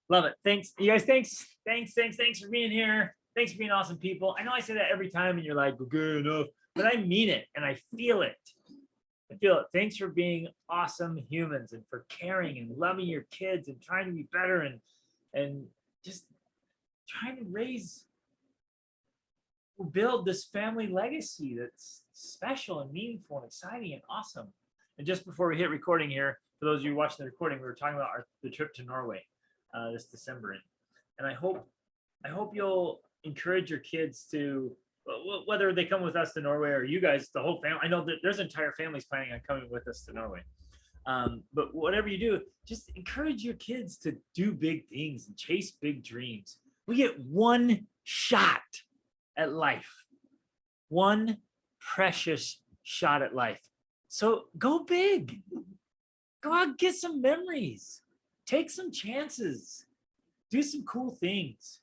Love it. Thanks, you guys. Thanks for being here. Thanks for being awesome people. I know I say that every time and you're like, good enough, but I mean it and I feel it. I feel it. Thanks for being awesome humans and for caring and loving your kids and trying to be better and just trying to build this family legacy that's special and meaningful and exciting and awesome. And just before we hit recording here, for those of you watching the recording, we were talking about the trip to Norway this December, and I hope you'll encourage your kids to, whether they come with us to Norway or you guys, the whole family. I know that there's entire families planning on coming with us to Norway. But whatever you do, just encourage your kids to do big things and chase big dreams. We get one shot at life, one precious shot at life. So go big, go out, get some memories, take some chances, do some cool things.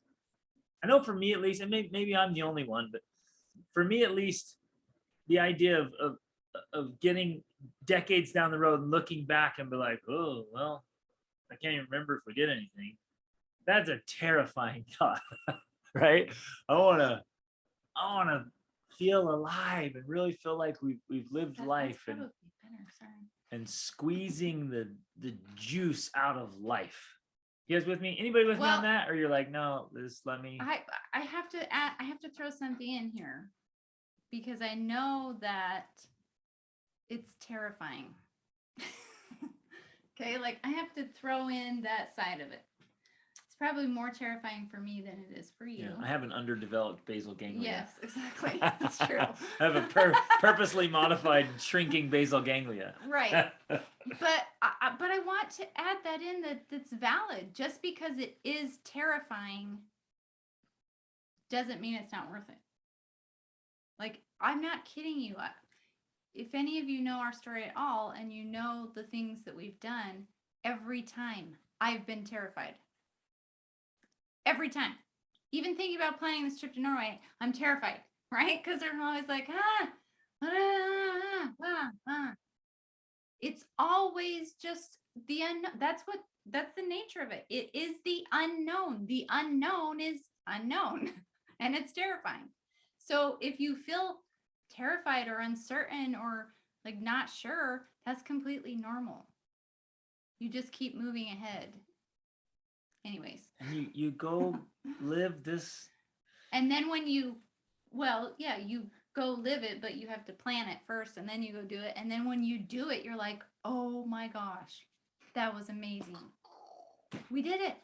I know for me at least, and maybe I'm the only one, but for me at least, the idea of getting decades down the road and looking back and be like, oh, well, I can't even remember if we did anything. That's a terrifying thought, right? I wanna feel alive and really feel like we've lived life and squeezing the juice out of life. You guys with me? Anybody with me on that? Or you're like, no, let me. I have to throw something in here because I know that it's terrifying. Okay, like I have to throw in that side of it. It's probably more terrifying for me than it is for you. Yeah, I have an underdeveloped basal ganglia. Yes, exactly. That's true. I have a purposely modified shrinking basal ganglia. Right. But I want to add that in that's valid. Just because it is terrifying doesn't mean it's not worth it. Like, I'm not kidding you. If any of you know our story at all and you know the things that we've done, every time I've been terrified. Every time. Even thinking about planning this trip to Norway, I'm terrified, right? Because they're always like, It's always just the unknown. That's the nature of it. It is the unknown. The unknown is unknown, and it's terrifying. So if you feel terrified or uncertain or like not sure, that's completely normal. You just keep moving ahead. Anyways. And you go live this. And then when you go live it, but you have to plan it first and then you go do it. And then when you do it, you're like, oh my gosh, that was amazing. We did it.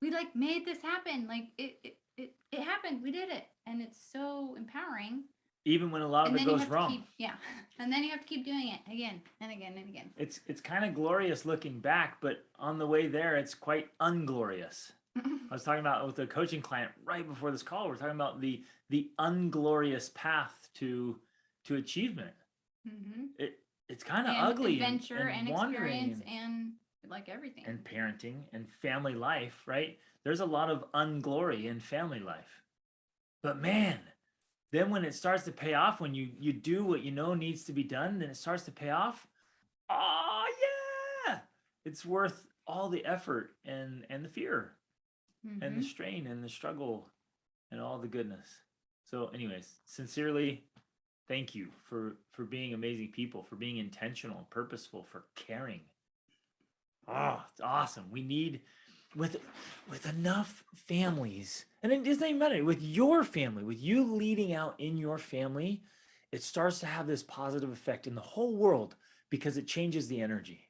We like made this happen. Like it happened. We did it. And it's so empowering. Even when a lot of it goes wrong. And then you have to keep doing it again and again and again. It's kind of glorious looking back, but on the way there, it's quite unglorious. I was talking about with a coaching client right before this call. We're talking about the unglorious path to achievement. Mm-hmm. It's kind of ugly. Adventure and experience and like everything. And parenting and family life, right? There's a lot of unglory in family life. But man, then when it starts to pay off, when you do what you know needs to be done, then it starts to pay off. Oh yeah, it's worth all the effort and the fear, mm-hmm. and the strain and the struggle and all the goodness. So anyways, sincerely, thank you for being amazing people, for being intentional and purposeful, for caring. Oh, it's awesome. We need with enough families, and it doesn't even matter, with your family, with you leading out in your family, it starts to have this positive effect in the whole world because it changes the energy,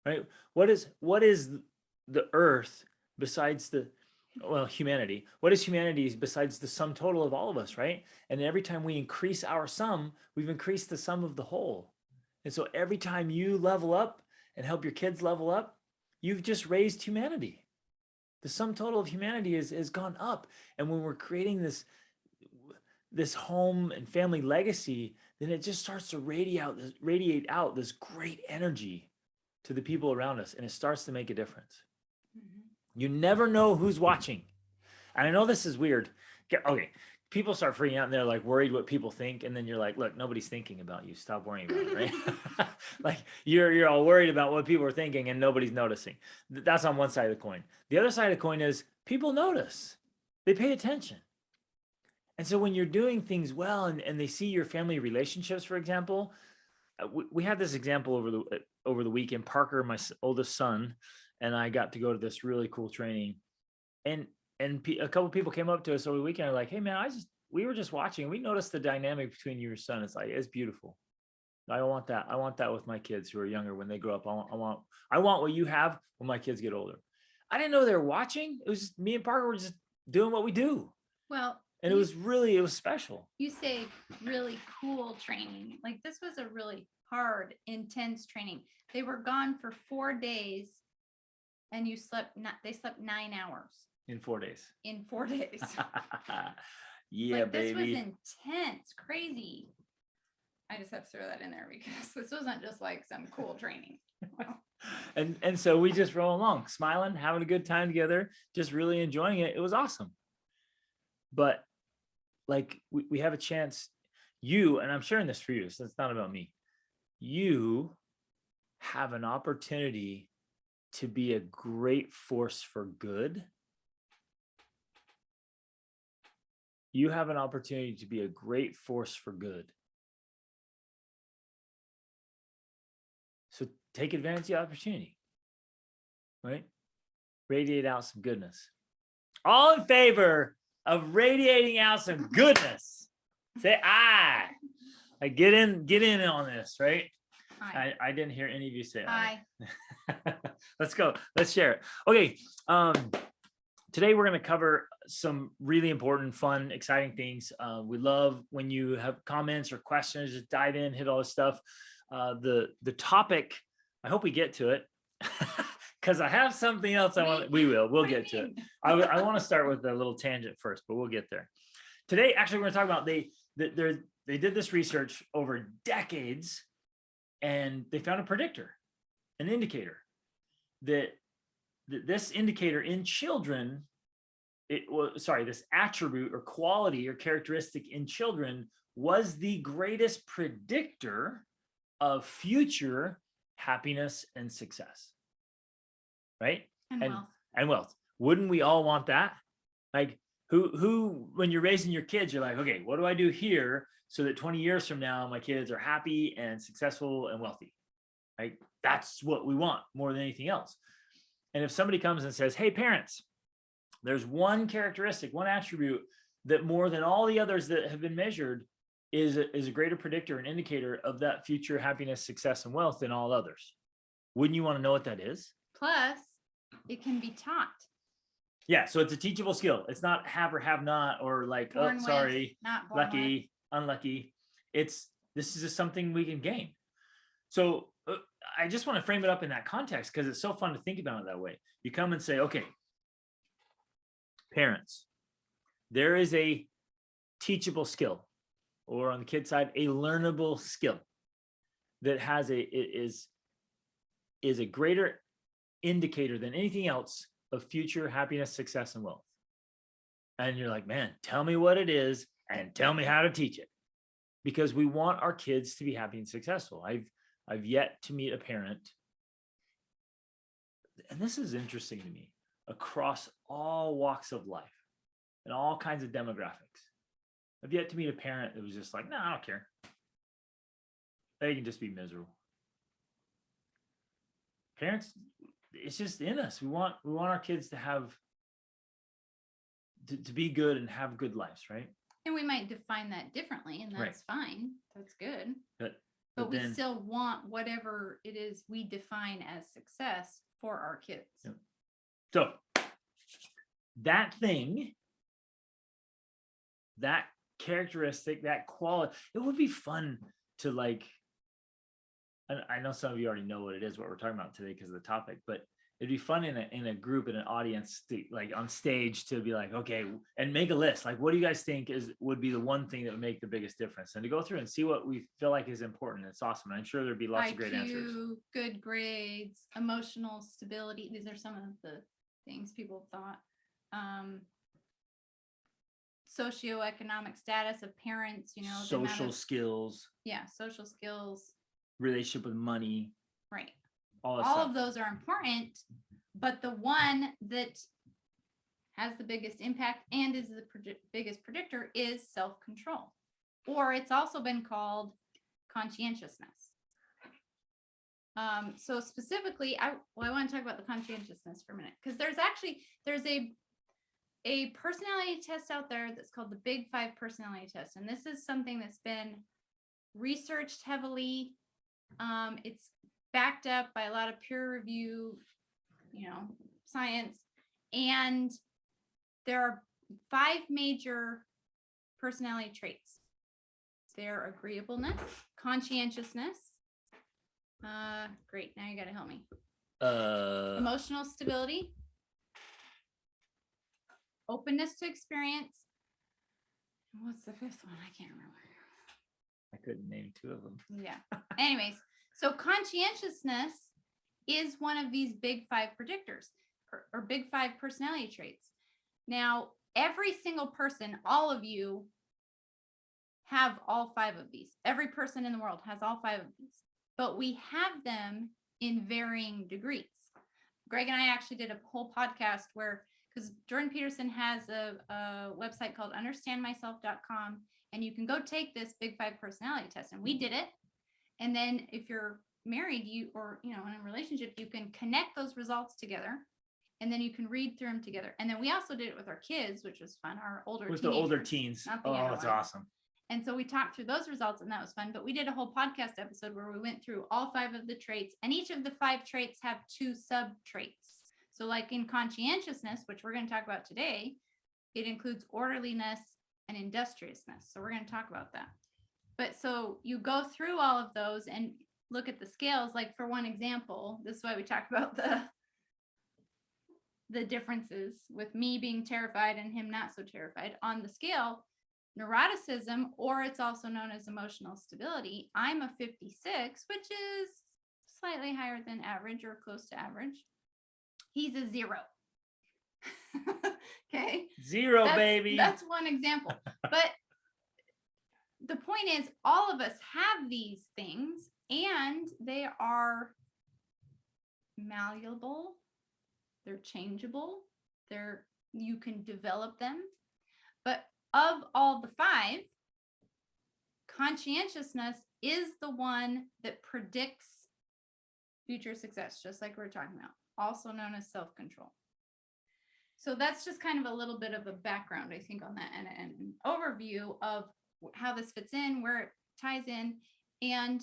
right? What is the earth besides humanity? What is humanity besides the sum total of all of us, right? And every time we increase our sum, we've increased the sum of the whole. And so every time you level up and help your kids level up, you've just raised humanity. The sum total of humanity has gone up. And when we're creating this home and family legacy, then it just starts to radiate out this great energy to the people around us, and it starts to make a difference. Mm-hmm. You never know who's watching. And I know this is weird. Okay, people start freaking out and they're like worried what people think. And then you're like, look, nobody's thinking about you. Stop worrying about it, right? Like you're all worried about what people are thinking and nobody's noticing. That's on one side of the coin. The other side of the coin is people notice. They pay attention. And so when you're doing things well and they see your family relationships, for example, we had this example over the weekend. Parker, my oldest son, and I got to go to this really cool training. And a couple people came up to us over the weekend and like, hey man, we were just watching. We noticed the dynamic between you and your son. It's like, it's beautiful. I want that. I want that with my kids who are younger when they grow up. I want what you have when my kids get older. I didn't know they were watching. It was just, me and Parker were just doing what we do. Well, and it was special. You say really cool training. Like this was a really hard, intense training. They were gone for 4 days and they slept 9 hours. In 4 days. In 4 days. Yeah, like, this baby. was intense, crazy. I just have to throw that in there because this wasn't just like some cool training. Wow. And so we just roll along, smiling, having a good time together, just really enjoying it. It was awesome. But like we have a chance, and I'm sharing this for you, so it's not about me. You have an opportunity to be a great force for good. You have an opportunity to be a great force for good. So take advantage of the opportunity, right? Radiate out some goodness. All in favor of radiating out some goodness, say aye. Like get in on this, right? I didn't hear any of you say aye. Let's go. Let's share it. Okay. Today we're going to cover some really important, fun, exciting things. We love when you have comments or questions, just dive in, hit all this stuff. The topic, I hope we get to it. Because I have something else we'll get to it. I want to start with a little tangent first, but we'll get there. Today, actually, we're going to talk about they did this research over decades, and they found a predictor, an indicator that this indicator in children, this attribute or quality or characteristic in children was the greatest predictor of future happiness and success. Right? And wealth. Wouldn't we all want that? Like who when you're raising your kids, you're like, okay, what do I do here so that 20 years from now my kids are happy and successful and wealthy? Right? That's what we want more than anything else. And if somebody comes and says, hey parents, there's one characteristic, one attribute that more than all the others that have been measured is a greater predictor, an indicator of that future happiness, success, and wealth than all others. Wouldn't you want to know what that is? Plus, it can be taught. Yeah, so it's a teachable skill. It's not have or have not, or like, born sorry, lucky, unlucky. This is just something we can gain. So I just want to frame it up in that context because it's so fun to think about it that way. You come and say, okay, parents, there is a teachable skill, or on the kid side, a learnable skill that is a greater indicator than anything else of future happiness, success, and wealth. And you're like, man, tell me what it is and tell me how to teach it, because we want our kids to be happy and successful. I've yet to meet a parent, and this is interesting to me, across all walks of life and all kinds of demographics. I've yet to meet a parent that was just like, no, I don't care. They can just be miserable. Parents, it's just in us. We want our kids to have to be good and have good lives, right? And we might define that differently, and that's fine. That's good. But we still want whatever it is we define as success for our kids. Yep. So that thing, that characteristic, that quality, it would be fun to like, I know some of you already know what it is, what we're talking about today because of the topic, but it'd be fun in a group, in an audience, to, like on stage, to be like, okay, and make a list. Like, what do you guys think would be the one thing that would make the biggest difference? And to go through and see what we feel like is important. It's awesome. And I'm sure there'd be lots of great answers. Good grades, emotional stability. These are some of the things people thought. socioeconomic status of parents, you know, the amount social of, skills, social skills, relationship with money, right? all that All stuff. of those are important, but the one that has the biggest impact and is the biggest predictor is self-control, or it's also been called conscientiousness. So specifically, I want to talk about the conscientiousness for a minute, because there's a personality test out there that's called the Big Five personality test, and this is something that's been researched heavily. It's backed up by a lot of peer review, science, and there are 5 major personality traits. They're agreeableness, conscientiousness. Great. Now you got to help me. Emotional stability, openness to experience. What's the 5th one? I can't remember. I couldn't name 2 of them. Yeah. Anyways, so conscientiousness is one of these big 5 predictors or big 5 personality traits. Now, every single person, all of you have all 5 of these. Every person in the world has all 5 of these, but we have them in varying degrees. Greg and I actually did a whole podcast because Jordan Peterson has a website called understandmyself.com, and you can go take this Big 5 personality test, and we did it. And then if you're married, or in a relationship, you can connect those results together, and then you can read through them together. And then we also did it with our kids, which was fun. Our older with the older teens. Oh, that's awesome. And so we talked through those results, and that was fun. But we did a whole podcast episode where we went through all 5 of the traits, and each of the 5 traits have 2 sub traits. So like in conscientiousness, which we're going to talk about today, it includes orderliness and industriousness. So we're going to talk about that. But so you go through all of those and look at the scales. Like for one example, this is why we talk about the differences with me being terrified and him not so terrified. On the scale, neuroticism, or it's also known as emotional stability, I'm a 56, which is slightly higher than average or close to average. He's a 0. Okay. 0, baby. That's one example. But the point is, all of us have these things, and they are malleable. They're changeable. You can develop them. But of all the 5, conscientiousness is the one that predicts future success, just like we're talking about, also known as self-control. So that's just kind of a little bit of a background, I think, on that, and an overview of how this fits in, where it ties in, and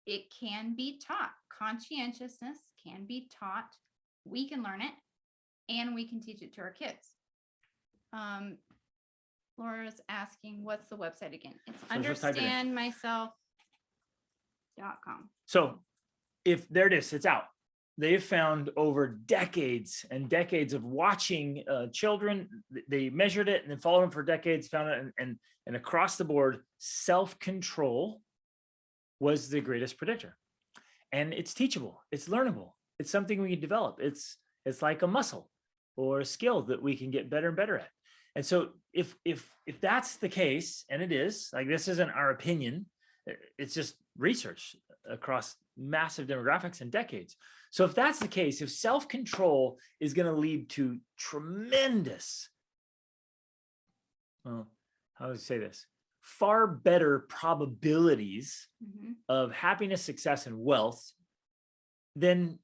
it can be taught. Conscientiousness can be taught. We can learn it, and we can teach it to our kids. Laura's asking, what's the website again? It's understandmyself.com. So there it is, it's out. They've found over decades and decades of watching children. They measured it and then followed them for decades, found it, and across the board, self-control was the greatest predictor. And it's teachable, it's learnable, it's something we can develop. It's like a muscle or a skill that we can get better and better at. And so if that's the case, and it is, like, this isn't our opinion, it's just research across massive demographics and decades. So if that's the case, if self-control is going to lead to tremendous, well, how do I say this? Far better probabilities of happiness, success, and wealth, then,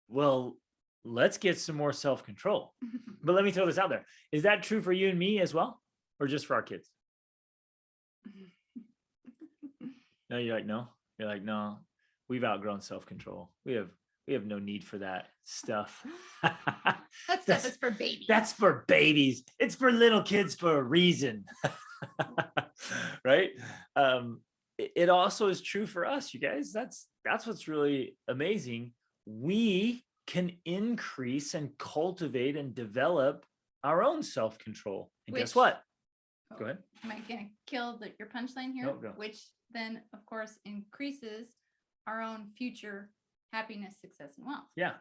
well, let's get some more self-control. But let me throw this out there. Is that true for you and me as well, or just for our kids? No, you're like, no. You're like, no, we've outgrown self-control. We have no need for that stuff. That stuff is for babies. That's for babies. It's for little kids for a reason. Right? It also is true for us, you guys. That's what's really amazing. We can increase and cultivate and develop our own self-control. And guess what? Go ahead. Am I going to kill your punchline here? No, go. Which then, of course, increases our own future happiness, success, and wealth. Yeah.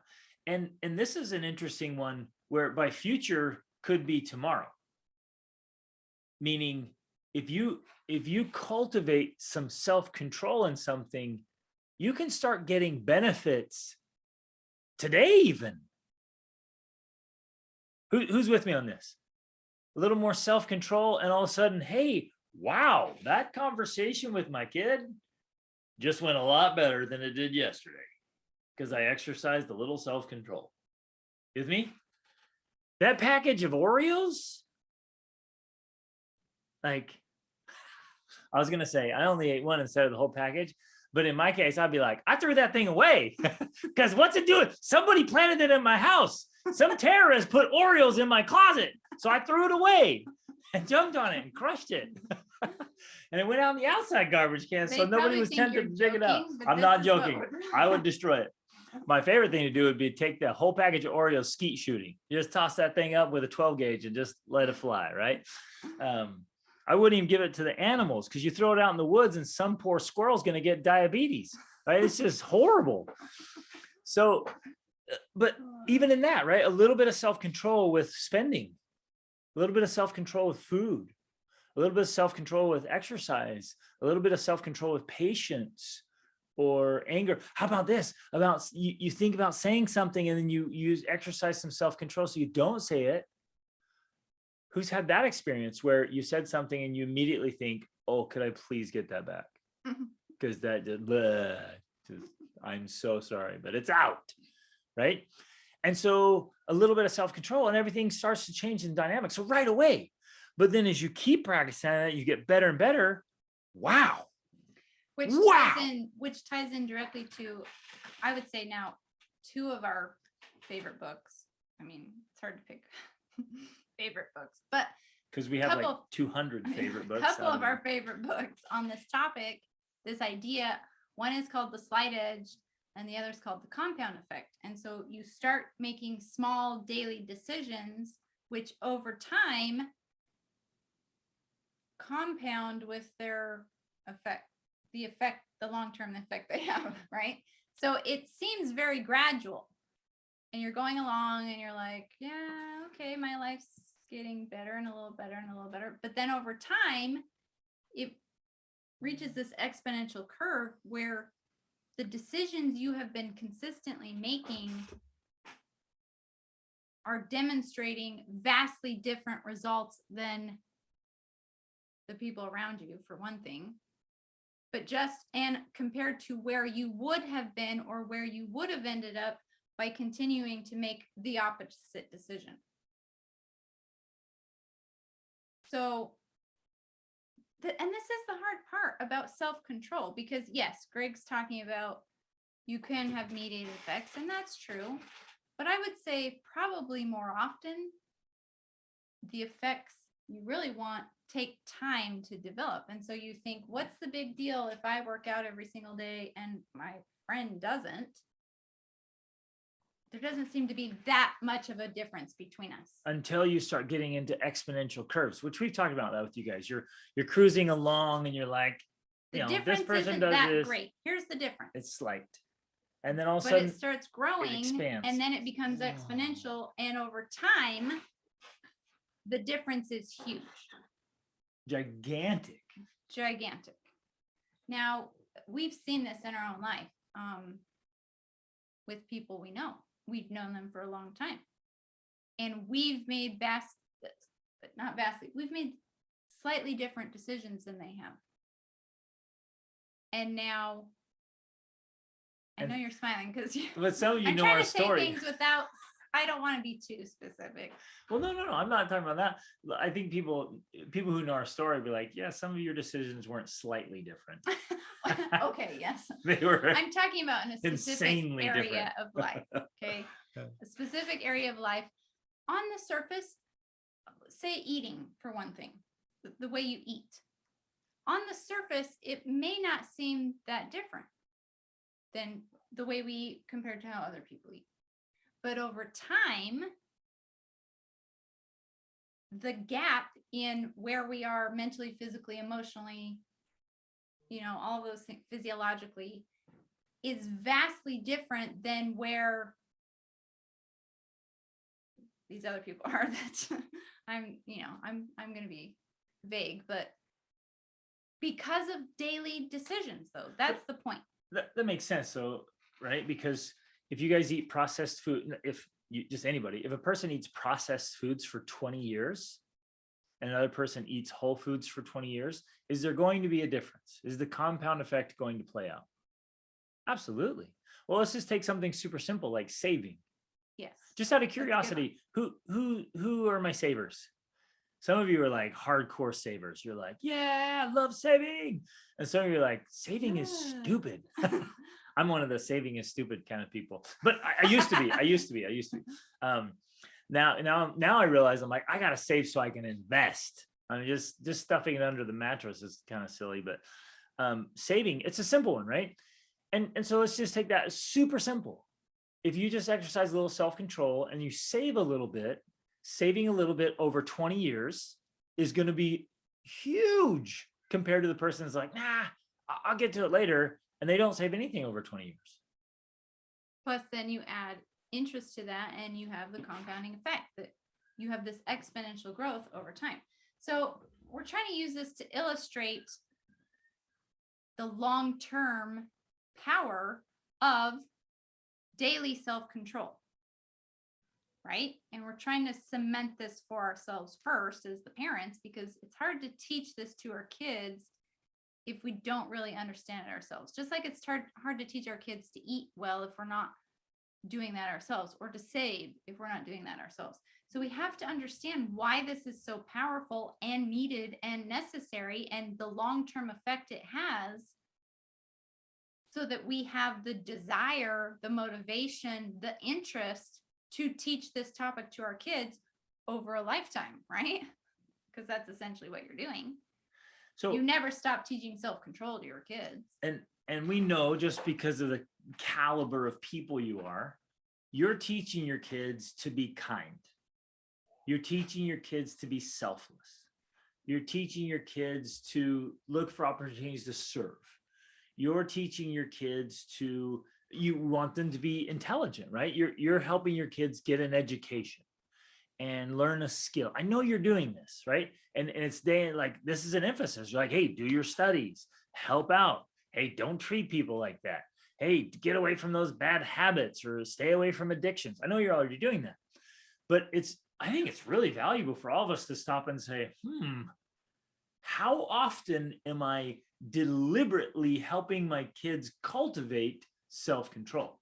And this is an interesting one where by future could be tomorrow. Meaning, if you cultivate some self-control in something, you can start getting benefits today even. Who's with me on this? A little more self-control, and all of a sudden, hey, wow, that conversation with my kid just went a lot better than it did yesterday because I exercised a little self-control. With me? That package of Oreos, like, I was gonna say I only ate one instead of the whole package, but in my case, I'd be like, I threw that thing away because what's it doing? Somebody planted it in my house. Some terrorist put Oreos in my closet, so I threw it away and jumped on it and crushed it. And it went out in the outside garbage can, so nobody was tempted to dig it up. I'm not joking. I would destroy it. My favorite thing to do would be take the whole package of Oreos skeet shooting. You just toss that thing up with a 12 gauge and just let it fly, right? I wouldn't even give it to the animals because you throw it out in the woods and some poor squirrel's going to get diabetes, right? It's just horrible. So, but even in that, right? A little bit of self-control with spending, a little bit of self-control with food, a little bit of self-control with exercise, a little bit of self-control with patience or anger. How about this? About you think about saying something and then you exercise some self-control so you don't say it. Who's had that experience where you said something and you immediately think, oh, could I please get that back? Because that just, I'm so sorry, but it's out, right? And so a little bit of self-control and everything starts to change in dynamic. So right away, but then as you keep practicing it, you get better and better. Wow. Which ties in directly to, I would say now, two of our favorite books. I mean, it's hard to pick favorite books, but because we have like 200 favorite books. A couple of our favorite books on this topic, this idea. One is called The Slight Edge, and the other is called The Compound Effect. And so you start making small daily decisions, which over time compound with their effect, the long-term effect they have, right? So it seems very gradual, and you're going along and you're like, yeah, okay, my life's getting better and a little better and a little better. But then over time, it reaches this exponential curve where the decisions you have been consistently making are demonstrating vastly different results than the people around you, for one thing, but and compared to where you would have been or where you would have ended up by continuing to make the opposite decision. So, and this is the hard part about self-control, because yes, Greg's talking about you can have mediated effects, and that's true. But I would say probably more often, the effects you really want take time to develop. And so you think, what's the big deal if I work out every single day and my friend doesn't? There doesn't seem to be that much of a difference between us. Until you start getting into exponential curves, which we've talked about that with you guys. You're cruising along and you're like, this person does that this. Great. Here's the difference. It's slight. And then all of a sudden it starts growing, and then it becomes exponential. And over time, the difference is huge. Gigantic. Now, we've seen this in our own life with people we know. We've known them for a long time. And we've made we've made slightly different decisions than they have. And now, I know you're smiling because but some of you know our story. I'm trying to say things without, I don't want to be too specific. Well, no, I'm not talking about that. I think people who know our story be like, yeah, some of your decisions weren't slightly different. Okay, yes. They were. I'm talking about in a specific area of life. Okay, a specific area of life. On the surface, say eating for one thing, the way you eat. On the surface, it may not seem that different than the way we eat compared to how other people eat. But over time, the gap in where we are mentally, physically, emotionally, all those things physiologically is vastly different than where these other people are that I'm going to be vague, but because of daily decisions, though, that's the point. That makes sense. So, right? Because if you guys eat processed food, if you just anybody, if a person eats processed foods for 20 years and another person eats whole foods for 20 years, is there going to be a difference? Is the compound effect going to play out? Absolutely. Well, let's just take something super simple like saving. Yes. Just out of curiosity, who are my savers? Some of you are like hardcore savers. You're like, yeah, I love saving. And some of you are like, saving is stupid. I'm one of the saving is stupid kind of people. But I used to be. I used to be. Now I realize I'm like, I gotta save so I can invest. I mean, just stuffing it under the mattress is kind of silly, but saving, it's a simple one, right? And so let's just take that super simple. If you just exercise a little self-control and you save a little bit, saving a little bit over 20 years is going to be huge compared to the person that's like, nah, I'll get to it later. And they don't save anything over 20 years. Plus, then you add interest to that and you have the compounding effect that you have this exponential growth over time. So we're trying to use this to illustrate the long-term power of daily self-control, right? And we're trying to cement this for ourselves first as the parents, because it's hard to teach this to our kids if we don't really understand it ourselves. Just like it's hard to teach our kids to eat well if we're not doing that ourselves, or to save if we're not doing that ourselves. So we have to understand why this is so powerful and needed and necessary, and the long-term effect it has, so that we have the desire, the motivation, the interest to teach this topic to our kids over a lifetime, right? Because that's essentially what you're doing. So you never stop teaching self-control to your kids. And we know, just because of the caliber of people you're teaching your kids to be kind. You're teaching your kids to be selfless. You're teaching your kids to look for opportunities to serve. You're teaching your kids you want them to be intelligent, right? You're helping your kids get an education and learn a skill. I know you're doing this, right? And it's like, this is an emphasis. You're like, hey, do your studies, help out. Hey, don't treat people like that. Hey, get away from those bad habits or stay away from addictions. I know you're already doing that, but I think it's really valuable for all of us to stop and say, how often am I deliberately helping my kids cultivate self-control?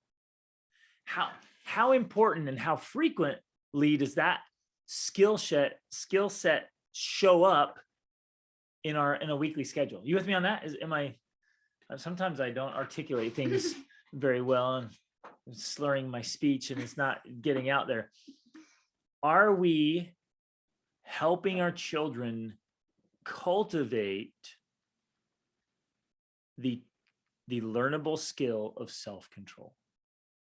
How important and how frequently does that skill set show up in a weekly schedule? You with me on that? Sometimes I don't articulate things very well and I'm slurring my speech and it's not getting out there. Are we helping our children cultivate the learnable skill of self-control?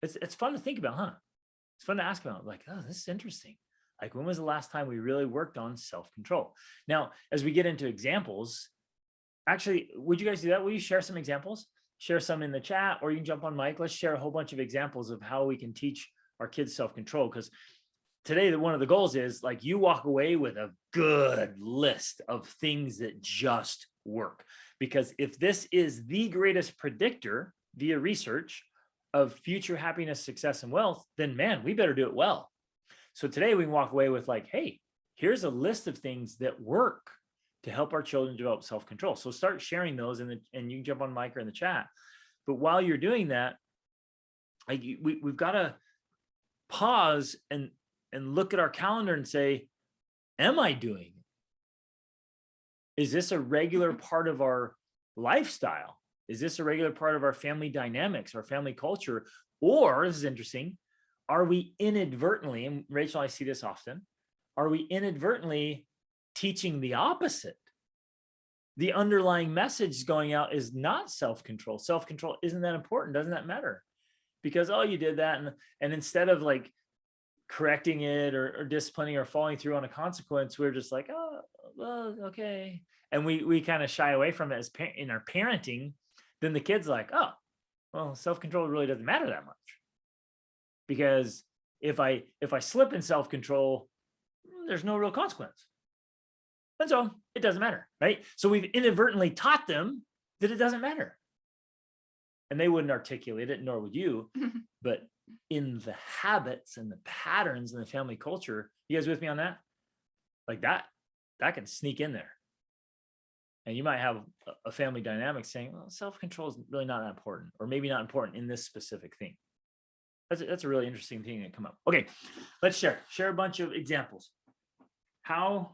It's fun to think about, huh? It's fun to ask about, like, oh, this is interesting. Like, when was the last time we really worked on self-control? Now, as we get into examples, actually, would you guys do that? Will you share some examples? Share some in the chat, or you can jump on mic. Let's share a whole bunch of examples of how we can teach our kids self-control. Because today, one of the goals is, like, you walk away with a good list of things that just work. Because if this is the greatest predictor via research of future happiness, success, and wealth, then man, we better do it well. So today we can walk away with, like, hey, here's a list of things that work to help our children develop self-control. So start sharing those and you can jump on mic or in the chat. But while you're doing that, like, we've got to pause and look at our calendar and say, am I doing it? Is this a regular part of our lifestyle? Is this a regular part of our family dynamics, our family culture? Or, this is interesting, are we inadvertently, and Rachel, I see this often, are we inadvertently teaching the opposite? The underlying message going out is not self-control. Self-control isn't that important. Doesn't that matter? Because, oh, you did that. And instead of, like, correcting it or disciplining or following through on a consequence, we're just like, oh, well, okay. And we kind of shy away from it as in our parenting. Then the kid's like, oh, well, self-control really doesn't matter that much. Because if I slip in self-control, there's no real consequence. And so it doesn't matter, right? So we've inadvertently taught them that it doesn't matter. And they wouldn't articulate it, nor would you. But in the habits and the patterns in the family culture, you guys with me on that? Like that can sneak in there. And you might have a family dynamic saying, well, self-control is really not that important, or maybe not important in this specific thing. That's a really interesting thing that come up. Okay, let's share a bunch of examples. How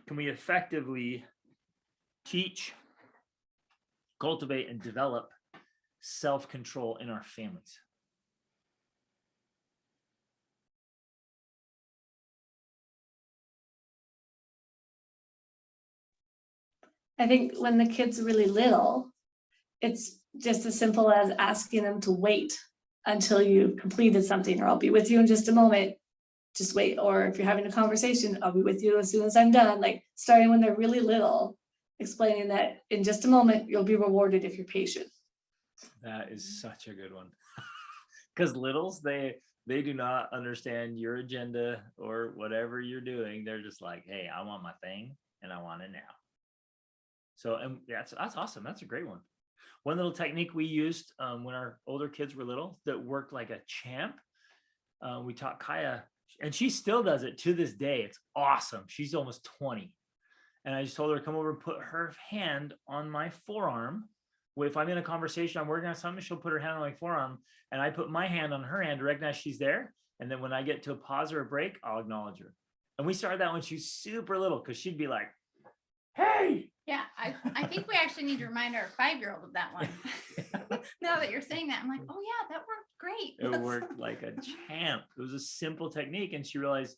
can we effectively teach, cultivate, and develop self-control in our families? I think when the kids are really little, it's just as simple as asking them to wait until you've completed something, or I'll be with you in just a moment. Just wait. Or if you're having a conversation, I'll be with you as soon as I'm done. Like starting when they're really little, explaining that in just a moment, you'll be rewarded if you're patient. That is such a good one. Because littles, they do not understand your agenda or whatever you're doing. They're just like, hey, I want my thing and I want it now. So, and that's awesome. That's a great one. One little technique we used when our older kids were little that worked like a champ. We taught Kaya, and she still does it to this day. It's awesome. She's almost 20. And I just told her to come over and put her hand on my forearm. If I'm in a conversation, I'm working on something, she'll put her hand on my forearm, and I put my hand on her hand to recognize she's there. And then when I get to a pause or a break, I'll acknowledge her. And we started that when she was super little, because she'd be like, hey. Yeah, I think we actually need to remind our 5-year-old of that one. Now that you're saying that, I'm like, oh yeah, that worked great. It worked like a champ. It was a simple technique. And she realized,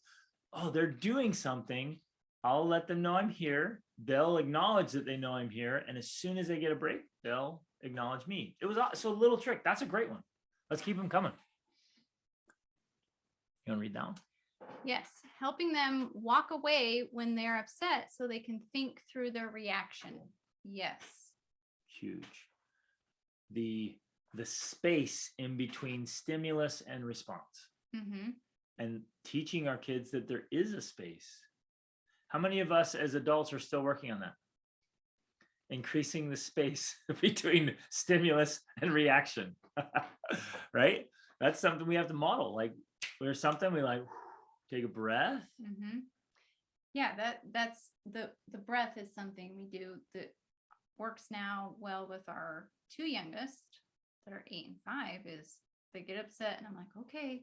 oh, they're doing something. I'll let them know I'm here. They'll acknowledge that they know I'm here. And as soon as they get a break, they'll acknowledge me. It was so a little trick. That's a great one. Let's keep them coming. You want to read down? Yes, helping them walk away when they're upset so they can think through their reaction. Yes. Huge. The space in between stimulus and response. Mm-hmm. And teaching our kids that there is a space. How many of us as adults are still working on that? Increasing the space between stimulus and reaction, right? That's something we have to model. Like there's something we like, take a breath. Mm-hmm. Yeah, that's the breath is something we do that works now well with our 2 youngest that are 8 and 5. Is they get upset and I'm like, okay,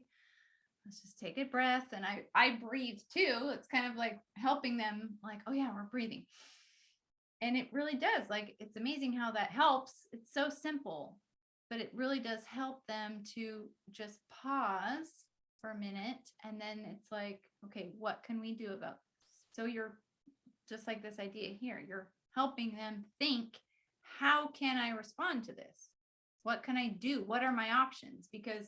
let's just take a breath. And I breathe too. It's kind of like helping them like, oh yeah, we're breathing. And it really does. Like, it's amazing how that helps. It's so simple, but it really does help them to just pause for a minute. And then it's like, okay, what can we do about this? So you're just like this idea here. You're helping them think, how can I respond to this? What can I do? What are my options? Because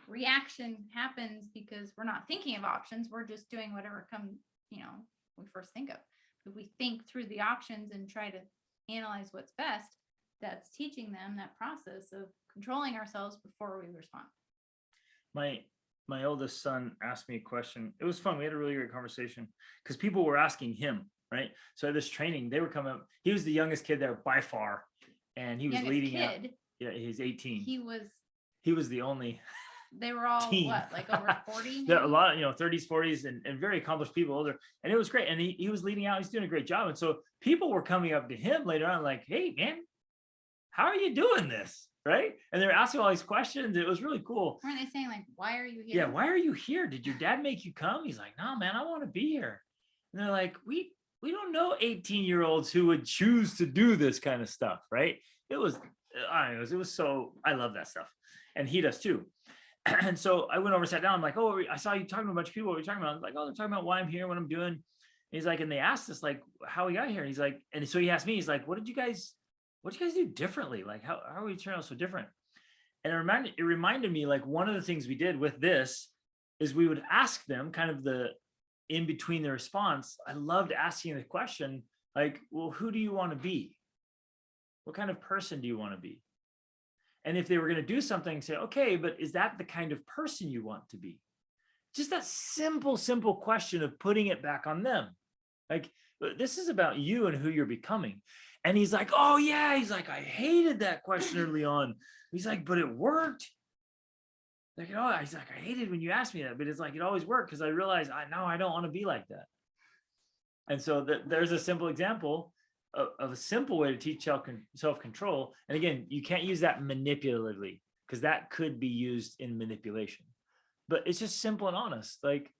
reaction happens because we're not thinking of options. We're just doing whatever we first think of. If we think through the options and try to analyze what's best, that's teaching them that process of controlling ourselves before we respond. My oldest son asked me a question. It was fun. We had a really great conversation because people were asking him, right? So at this training, they were coming up. He was the youngest kid there by far, and he was leading out. Yeah, he's 18. He was the only. They were all teen. what, like over 40? There are a lot, 30s, 40s, and very accomplished people older. And it was great. And he was leading out. He's doing a great job. And so people were coming up to him later on like, hey, man, how are you doing this? Right? And they're asking all these questions. It was really cool. Weren't they saying like, why are you here? Yeah, why are you here? Did your dad make you come? He's like, no, man, I want to be here. And they're like, we don't know 18-year-olds who would choose to do this kind of stuff, right? It was so, I love that stuff. And he does too. And so I went over, sat down. I'm like, oh, I saw you talking to a bunch of people. What are you talking about? I was like, oh, they're talking about why I'm here, what I'm doing. And he's like, and they asked us like how we got here. And he's like, and so he asked me, he's like, what did you guys do differently? Like, how are we turning out so different? And it reminded me, like, one of the things we did with this is we would ask them kind of the in between the response. I loved asking the question, like, well, who do you want to be? What kind of person do you want to be? And if they were going to do something, say, okay, but is that the kind of person you want to be? Just that simple question of putting it back on them. Like, But this is about you and who you're becoming. And he's like, oh yeah. He's like, I hated that question early on. He's like, but it worked. Like, oh, he's like, I hated when you asked me that, but it's like, it always worked because I realized I don't want to be like that. And so there's a simple example of a simple way to teach self-control. And again, you can't use that manipulatively because that could be used in manipulation. But it's just simple and honest. Like,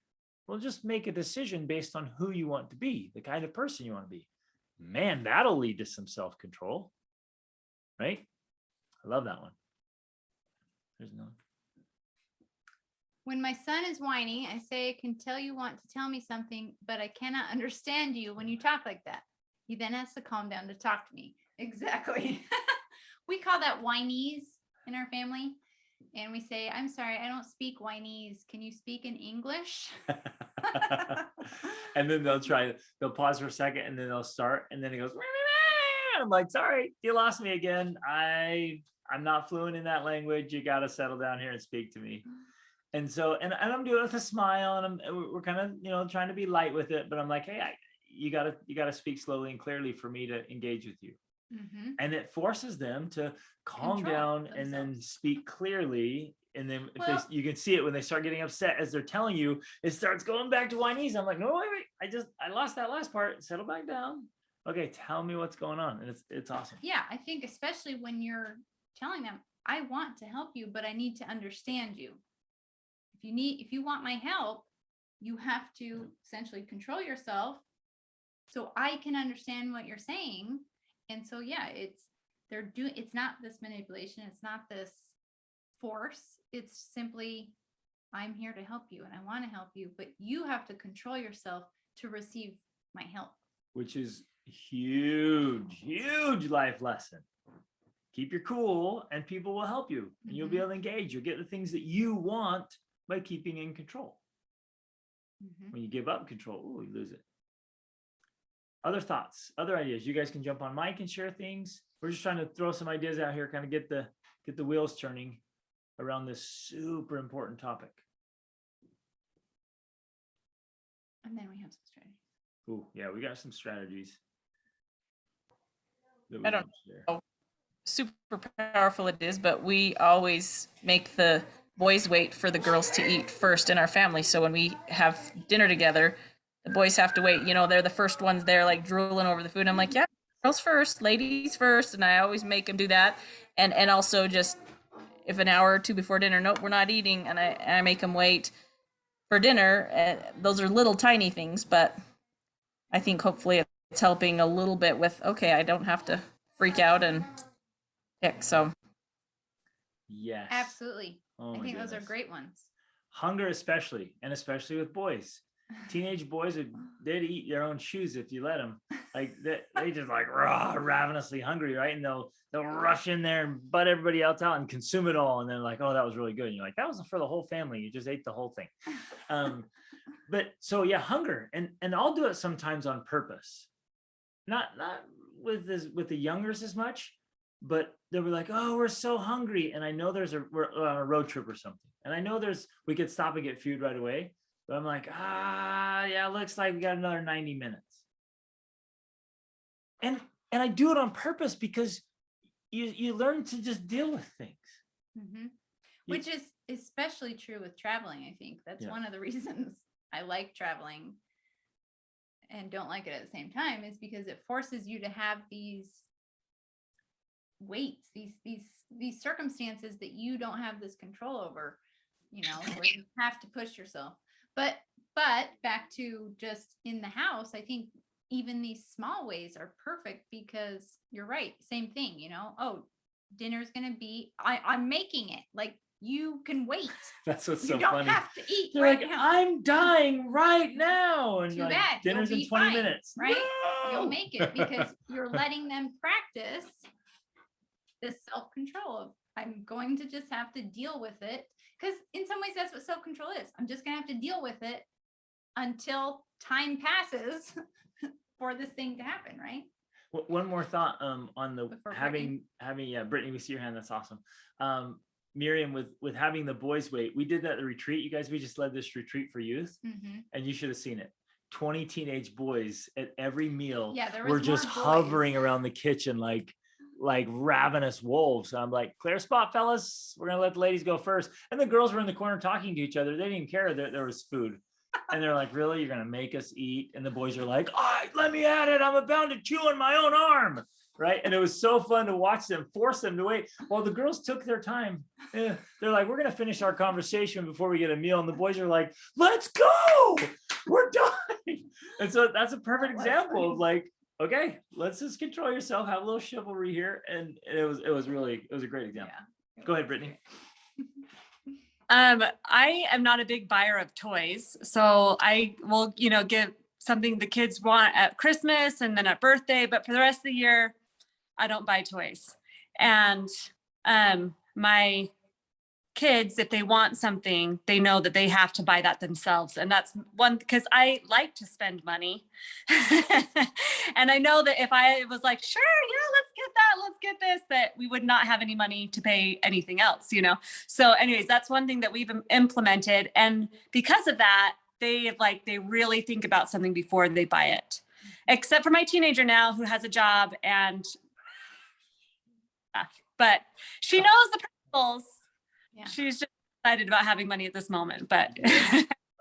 well, just make a decision based on who you want to be, the kind of person you want to be. Man, that'll lead to some self-control, right? I love that one. There's no. When my son is whining, I say, I can tell you want to tell me something, but I cannot understand you when you talk like that. He then has to calm down to talk to me. Exactly. We call that whinies in our family. And we say, I'm sorry, I don't speak whinies. Can you speak in English? And then they'll pause for a second and then they'll start. And then it goes, I'm like, sorry, you lost me again. I'm not fluent in that language. You got to settle down here and speak to me. And so, and I'm doing it with a smile, and we're kind of, trying to be light with it, but I'm like, hey, you gotta speak slowly and clearly for me to engage with you. Mm-hmm. And it forces them to calm down and then speak clearly. And then you can see it when they start getting upset as they're telling you, it starts going back to whinies. I'm like, no, wait, I lost that last part. Settle back down. Okay, tell me what's going on. And it's awesome. Yeah, I think especially when you're telling them, I want to help you, but I need to understand you. If you want my help, you have to essentially control yourself so I can understand what you're saying. And so, yeah, it's not this manipulation. It's not this force. It's simply, I'm here to help you and I want to help you, but you have to control yourself to receive my help. Which is huge life lesson. Keep your cool and people will help you and you'll be able to engage. You'll get the things that you want by keeping in control. When you give up control, you lose it. Other thoughts, other ideas. You guys can jump on mic and share things. We're just trying to throw some ideas out here, kind of get the wheels turning around this super important topic. And then we have some strategies. Ooh, yeah, we got some strategies. I don't know how super powerful it is, but we always make the boys wait for the girls to eat first in our family. So when we have dinner together, the boys have to wait. They're the first ones there, like drooling over the food. I'm like, yeah, girls first, ladies first. And I always make them do that. And also just if an hour or two before dinner, nope, we're not eating. And I make them wait for dinner. Those are little tiny things, but I think hopefully it's helping a little bit with, okay, I don't have to freak out and pick. So. Yes. Absolutely. Oh, I think those are great ones. Hunger, especially with boys. Teenage boys they'd eat their own shoes if you let them. Like they just like ravenously hungry, right? And they'll rush in there and butt everybody else out and consume it all. And then like, oh, that was really good. And you're like, that was for the whole family. You just ate the whole thing. But so yeah, hunger, and I'll do it sometimes on purpose. Not with the youngers as much. But they were like, oh, we're so hungry. And I know we're on a road trip or something. And I know we could stop and get food right away. But I'm like, yeah, looks like we got another 90 minutes. And I do it on purpose because you learn to just deal with things. Which is especially true with traveling, I think. That's one of the reasons I like traveling and don't like it at the same time is because it forces you to have these weights, these circumstances that you don't have this control over, where you have to push yourself. But back to just in the house, I think even these small ways are perfect because you're right. Same thing, oh, dinner's gonna be, I'm making it. Like you can wait. That's what's so you don't funny. have to eat. You're like, now. I'm dying right now. And too like, bad. Dinner's in 20 minutes. Right? No! You'll make it because you're letting them practice this self-control of I'm going to just have to deal with it. Because in some ways, that's what self-control is. I'm just going to have to deal with it until time passes for this thing to happen, right? One more thought on the having Brittany, we see your hand. That's awesome. Miriam, with having the boys wait, we did that at the retreat. You guys, we just led this retreat for youth, and you should have seen it. 20 teenage boys at every meal Yeah, there were was just more boys. hovering around the kitchen like ravenous wolves. So I'm like, clear spot, fellas. We're gonna let the ladies go first. And the girls were in the corner talking to each other. They didn't care that there was food. And they're like, really? You're gonna make us eat? And the boys are like, all right, let me at it. I'm about to chew on my own arm. Right. And it was so fun to watch them, force them to wait. While the girls took their time. They're like, we're gonna finish our conversation before we get a meal. And the boys are like, let's go. We're done. And so that's a perfect example of like, okay, let's just control yourself, have a little chivalry here. And it was a great example. Yeah. Go ahead, Brittany. I am not a big buyer of toys, so I will, give something the kids want at Christmas and then at birthday, but for the rest of the year, I don't buy toys. And my kids, if they want something, they know that they have to buy that themselves. And that's one, because I like to spend money. And I know that if I was like, sure, yeah, let's get this, that we would not have any money to pay anything else, So anyways, that's one thing that we've implemented. And because of that, they really think about something before they buy it. Except for my teenager now who has a job but she knows the principles. Yeah. She's just excited about having money at this moment, but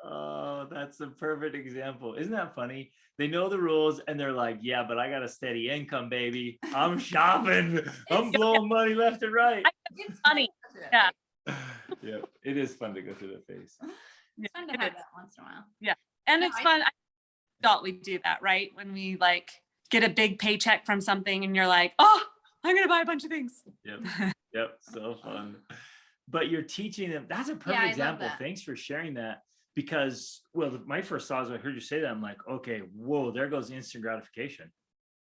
Oh, that's a perfect example. Isn't that funny? They know the rules and they're like, yeah, but I got a steady income, baby. I'm shopping. I'm blowing money left and right. it's funny. Yeah. Yeah, it is fun to go through the phase. It's fun to have that once in a while. And No, it's fun. Adult, we do that, right? When we get a big paycheck from something and you're like, oh, I'm going to buy a bunch of things. Yep. So fun. But you're teaching them. That's a perfect I love example. that. Thanks for sharing that. Because, well, my first thought as I heard you say that, I'm like, okay, whoa, there goes instant gratification.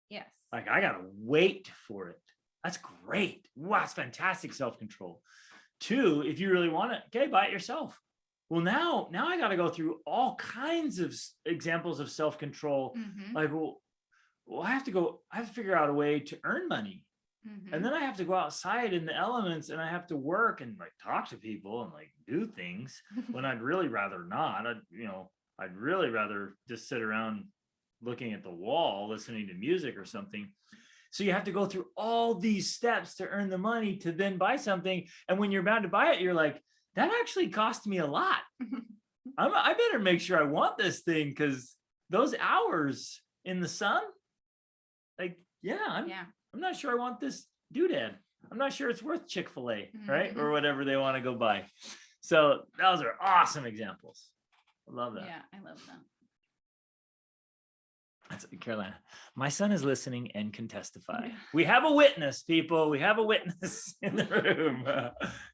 Yes. Like, I got to wait for it. That's great. Wow, that's fantastic self-control. 2, if you really want it, okay, buy it yourself. Well, now I got to go through all kinds of examples of self-control. Mhm. Like, well, I have to figure out a way to earn money. Mhm. And then I have to go outside in the elements and I have to work and talk to people and do things when I'd really rather not. I'd really rather just sit around looking at the wall, listening to music or something. So you have to go through all these steps to earn the money to then buy something. And when you're about to buy it, you're like, that actually cost me a lot. I better make sure I want this thing because those hours in the sun, I'm not sure I want this doodad. I'm not sure it's worth Chick-fil-A, right? Or whatever they want to go buy. So those are awesome examples. I love that. Yeah, I love that. That's Carolina. My son is listening and can testify. Yeah. We have a witness, people. We have a witness in the room.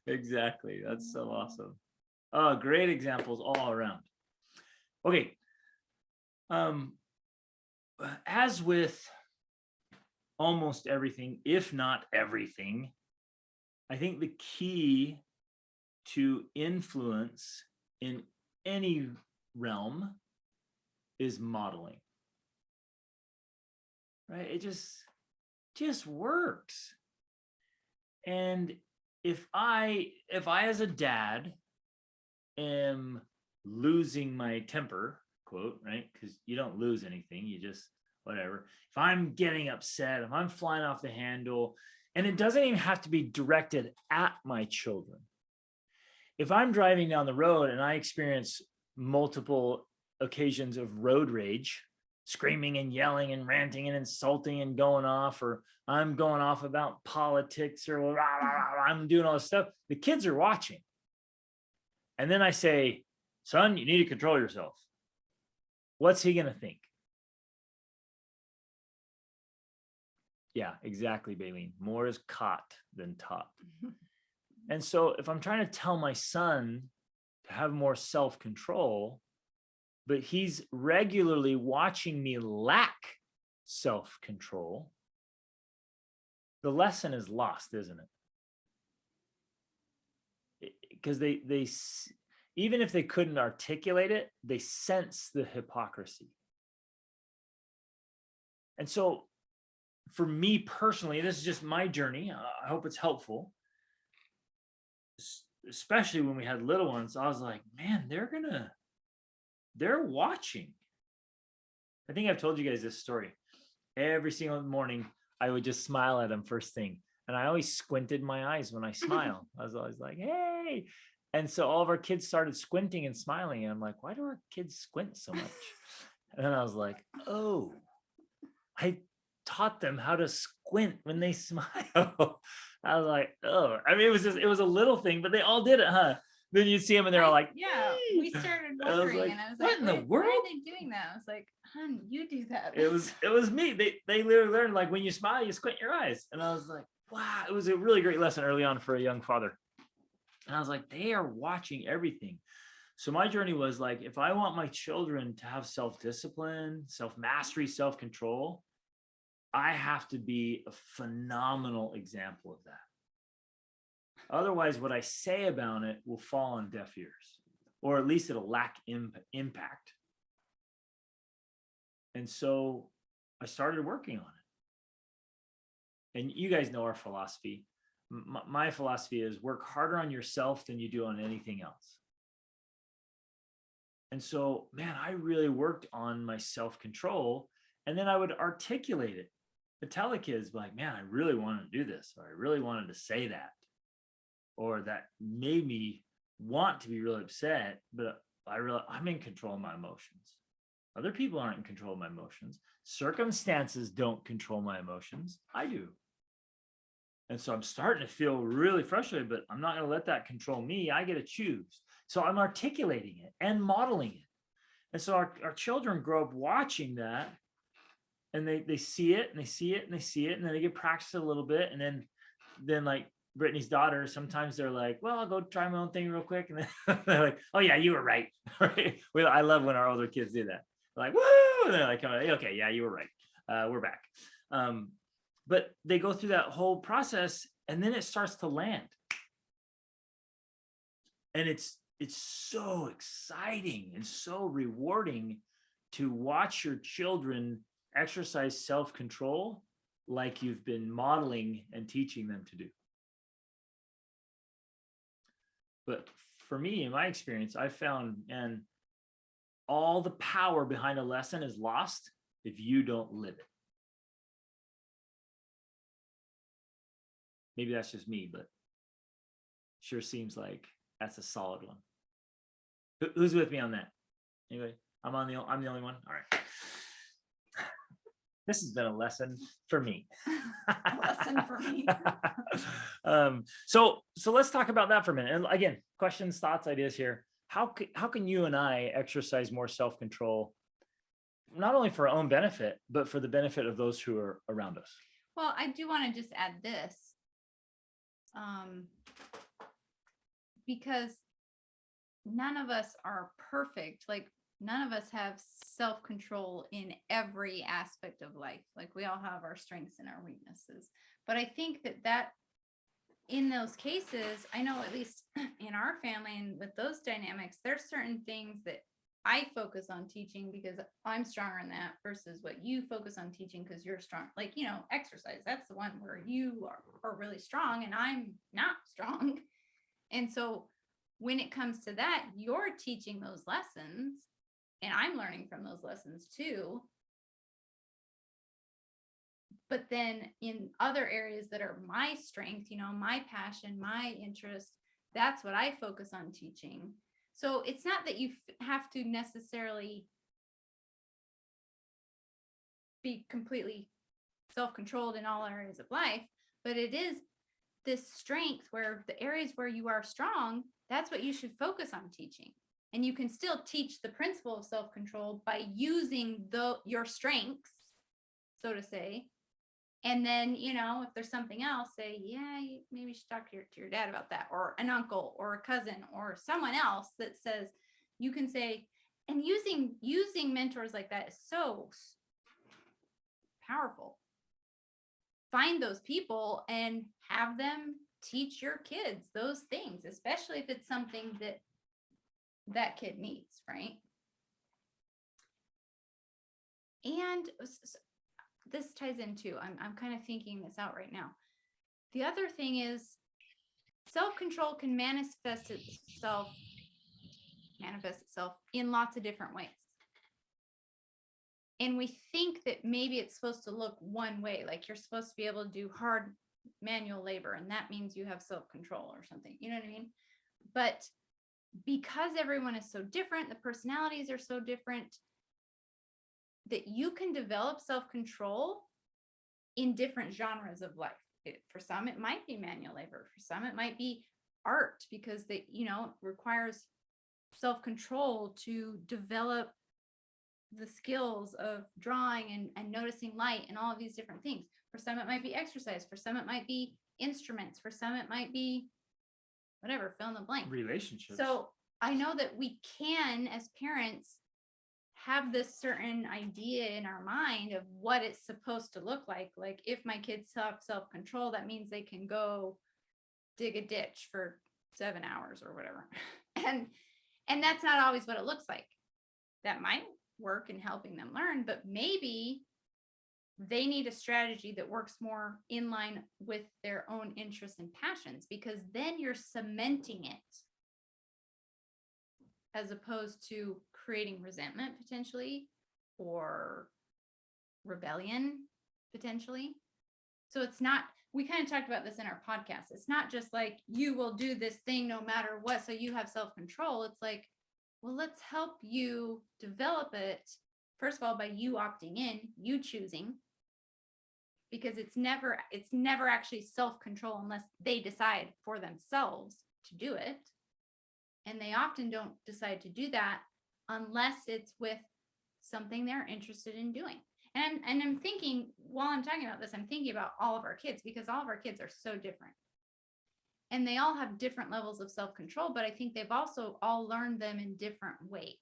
Exactly. That's so awesome. Oh, great examples all around. Okay. As with almost everything, if not everything, I think the key to influence in any realm is modeling. Right? It just works. And if I as a dad am losing my temper, quote, right? Because you don't lose anything, you just whatever. If I'm getting upset, if I'm flying off the handle, and it doesn't even have to be directed at my children. If I'm driving down the road and I experience multiple occasions of road rage, screaming and yelling and ranting and insulting and going off, or I'm going off about politics or rah, rah, rah, I'm doing all this stuff, the kids are watching. And then I say, son, you need to control yourself. What's he going to think? Yeah, exactly, Baleen. More is caught than taught. And so if I'm trying to tell my son to have more self-control, but he's regularly watching me lack self-control, the lesson is lost, isn't it? Because they even if they couldn't articulate it, they sense the hypocrisy. And so for me personally, this is just my journey. I hope it's helpful. Especially when we had little ones, I was like, man, they're watching. I think I've told you guys this story. Every single morning, I would just smile at him first thing. And I always squinted my eyes when I smile. I was always like, hey. And so all of our kids started squinting and smiling. And I'm like, why do our kids squint so much? And then I was like, oh, I taught them how to squint when they smile. I was like, oh, I mean, it was a little thing, but they all did it, huh? Then you see them and they're all like, yeah, we started I was wondering, like, and I was what like, in the why world? are they doing that? I was like, hun, you do that. It was me. They literally learned, like, when you smile, you squint your eyes. And I was like, wow, it was a really great lesson early on for a young father. And I was like, they are watching everything. So my journey was like, if I want my children to have self-discipline, self-mastery, self-control, I have to be a phenomenal example of that. Otherwise, what I say about it will fall on deaf ears, or at least it'll lack impact. And so I started working on it. And you guys know our philosophy. My philosophy is work harder on yourself than you do on anything else. And so, man, I really worked on my self-control, and then I would articulate it. But tell the kids, like, man, I really wanted to do this, or I really wanted to say that, or that made me want to be really upset, but I'm in control of my emotions. Other people aren't in control of my emotions. Circumstances don't control my emotions. I do. And so I'm starting to feel really frustrated, but I'm not going to let that control me. I get to choose. So I'm articulating it and modeling it. And so our children grow up watching that, and they see it and they see it and they see it, and then they get practice a little bit. And then like Brittany's daughter, sometimes they're like, well, I'll go try my own thing real quick. And then they're like, oh yeah, you were right. I love when our older kids do that. They're like, woo! And they're like, okay, yeah, you were right. We're back. But they go through that whole process, and then it starts to land. And it's so exciting and so rewarding to watch your children exercise self-control like you've been modeling and teaching them to do. But for me, in my experience, I found, and all the power behind a lesson is lost if you don't live it. Maybe that's just me, but sure seems like that's a solid one. Who's with me on that? Anyway, I'm the only one. All right. This has been a lesson for me. Lesson for me. So let's talk about that for a minute. And again, questions, thoughts, ideas here. How can you and I exercise more self-control, not only for our own benefit, but for the benefit of those who are around us? Well, I do want to just add this, because none of us are perfect. Like, none of us have self-control in every aspect of life. Like, we all have our strengths and our weaknesses. But I think that in those cases, I know at least in our family and with those dynamics, there's certain things that I focus on teaching because I'm stronger in that versus what you focus on teaching because you're strong. Like, exercise, that's the one where you are really strong and I'm not strong. And so when it comes to that, you're teaching those lessons and I'm learning from those lessons too. But then in other areas that are my strength, my passion, my interest, that's what I focus on teaching. So it's not that you have to necessarily be completely self-controlled in all areas of life, but it is this strength where the areas where you are strong, that's what you should focus on teaching. And you can still teach the principle of self-control by using your strengths, so to say. And then, if there's something else, say, yeah, you maybe should talk to your dad about that, or an uncle or a cousin or someone else that says, you can say, and using mentors like that is so powerful. Find those people and have them teach your kids those things, especially if it's something that kid needs, right? And this ties into, I'm kind of thinking this out right now. The other thing is self-control can manifest itself in lots of different ways. And we think that maybe it's supposed to look one way, like you're supposed to be able to do hard manual labor, and that means you have self-control or something. You know what I mean? But because everyone is so different, the personalities are so different, that you can develop self-control in different genres of life. For some, it might be manual labor. For some, it might be art, because they, requires self-control to develop the skills of drawing and noticing light and all of these different things. For some, it might be exercise. For some, it might be instruments. For some, it might be whatever, fill in the blank. Relationships. So I know that we can, as parents, have this certain idea in our mind of what it's supposed to look like. Like, if my kids have self-control, that means they can go dig a ditch for 7 hours or whatever. And that's not always what it looks like. That might work in helping them learn, but maybe they need a strategy that works more in line with their own interests and passions, because then you're cementing it, as opposed to creating resentment potentially, or rebellion potentially. So it's not, we kind of talked about this in our podcast. It's not just like, you will do this thing no matter what, so you have self-control. It's like, well, let's help you develop it, first of all, by you opting in, you choosing, because it's never actually self-control unless they decide for themselves to do it. And they often don't decide to do that unless it's with something they're interested in doing. And I'm thinking, while I'm talking about this, I'm thinking about all of our kids, because all of our kids are so different. And they all have different levels of self-control, but I think they've also all learned them in different ways,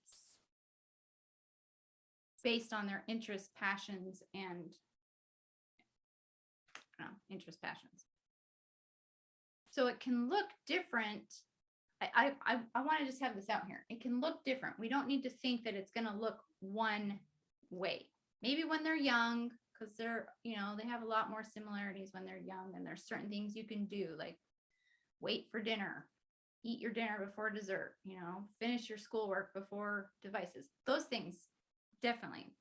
based on their interests, passions, and passions. So it can look different. I want to just have this out here. It can look different. We don't need to think that it's going to look one way. Maybe when they're young, because they're, they have a lot more similarities when they're young, and there's certain things you can do, like wait for dinner, eat your dinner before dessert, finish your schoolwork before devices. Those things, definitely.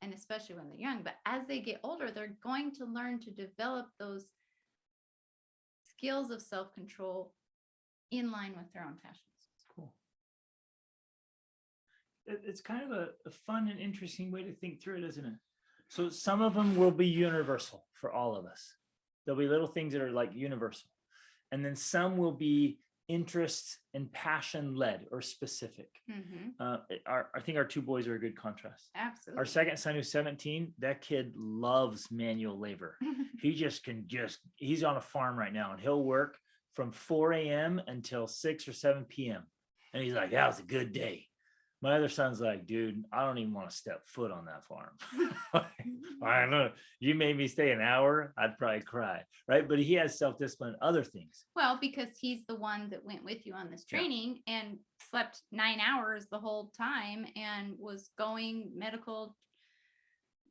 And especially when they're young. But as they get older, they're going to learn to develop those skills of self-control in line with their own passions. Cool. It's kind of a fun and interesting way to think through it, isn't it? So some of them will be universal for all of us. There'll be little things that are like universal. And then some will be interest and passion led or specific. I think our two boys are a good contrast. Absolutely. Our second son, who's 17, that kid loves manual labor. He's on a farm right now, and he'll work from 4 a.m. until 6 or 7 p.m. And he's like, that was a good day. My other son's like, dude, I don't even want to step foot on that farm. I don't know. You made me stay an hour, I'd probably cry. Right. But he has self-discipline in other things. Well, because he's the one that went with you on this training and slept 9 hours the whole time and was going medical,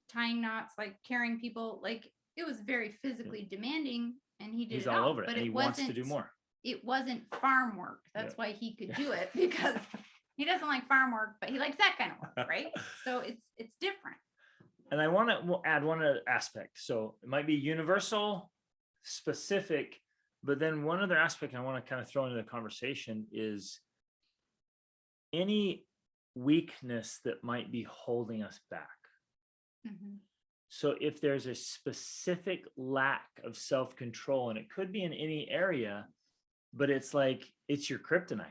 tying knots, like carrying people. Like, it was very physically demanding, and he did He's it all all, over it, but and he wants to do more. It wasn't farm work. That's why he could do it, because he doesn't like farm work, but he likes that kind of work, right? So it's different. And I want to add one other aspect. So it might be universal, specific, but then one other aspect I want to kind of throw into the conversation is any weakness that might be holding us back. So if there's a specific lack of self-control, and it could be in any area, but it's like, it's your kryptonite.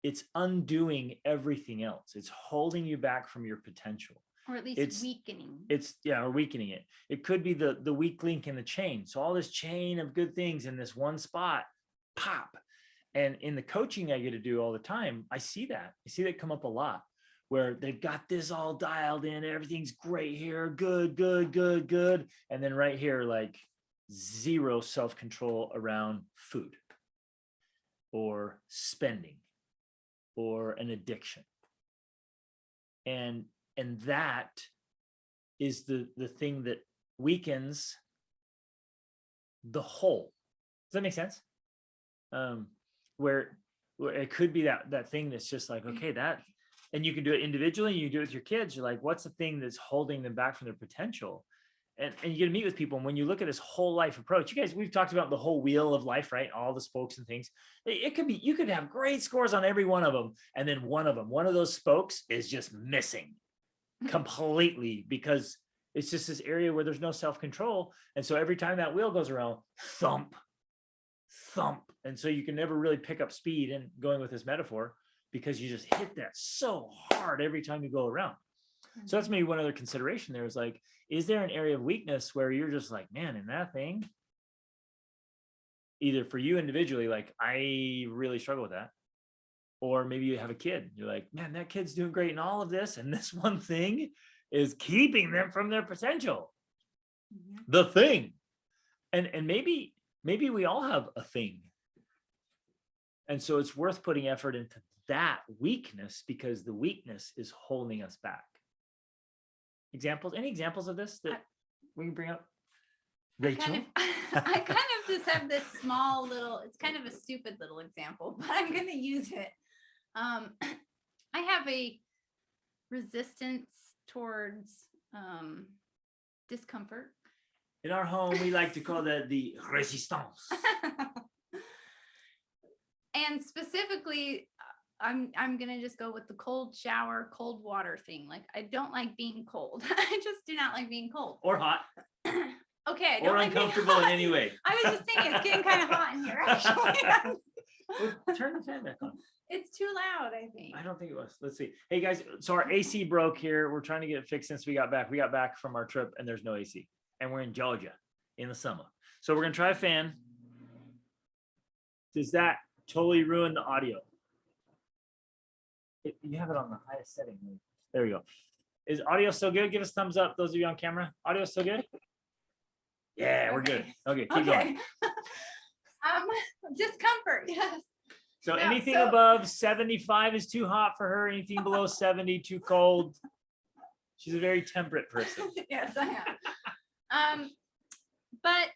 It's undoing everything else. It's holding you back from your potential. Or at least weakening. Or weakening it. It could be the weak link in the chain. So all this chain of good things in this one spot, pop. And in the coaching I get to do all the time, I see that come up a lot, where they've got this all dialed in. Everything's great here. Good. And then right here, like zero self-control around food or spending or an addiction. And that is the thing that weakens the whole. Does that make sense? Where it could be that thing that's just like, okay, And you can do it individually, you do it with your kids. You're like, what's the thing that's holding them back from their potential? And you get to meet with people. And when you look at this whole life approach, you guys, we've talked about the whole wheel of life, right? All the spokes and things. It could be, you could have great scores on every one of them. And then one of those spokes is just missing completely because it's just this area where there's no self-control. And so every time that wheel goes around, thump, thump. And so you can never really pick up speed, and going with this metaphor, because you just hit that so hard every time you go around. So that's maybe one other consideration there is like, is there an area of weakness where you're just like, man, in that thing, either for you individually, like I really struggle with that. Or maybe you have a kid, you're like, man, that kid's doing great in all of this. And this one thing is keeping them from their potential. The thing. And maybe we all have a thing. And so it's worth putting effort into that weakness because the weakness is holding us back. Examples? Any examples of this that we can bring up? Rachel? I kind of just have this small little, it's kind of a stupid little example, but I'm going to use it. I have a resistance towards discomfort. In our home, we like to call that the resistance. And specifically, I'm gonna just go with the cold shower, cold water thing. Like I don't like being cold. I just do not like being cold. Or hot. Okay, I don't Or like being uncomfortable in hot. any way. I was just thinking it's getting kind of hot in here. Actually, Well, turn the fan back on. it's too loud. I think. I don't think it was. Let's see. Hey guys, so our AC broke here. We're trying to get it fixed since we got back. We got back from our trip and there's no AC. And we're in Georgia in the summer. So we're gonna try a fan. Does that totally ruin the audio? You have it on the highest setting. There we go. Is audio still good? Give us a thumbs up, those of you on camera. Audio still good? Yeah, we're good. Okay, keep going. Discomfort. Yes. So Yeah, anything so- above 75 is too hot for her. Anything below 70, too cold. She's a very temperate person. Yes, I am. But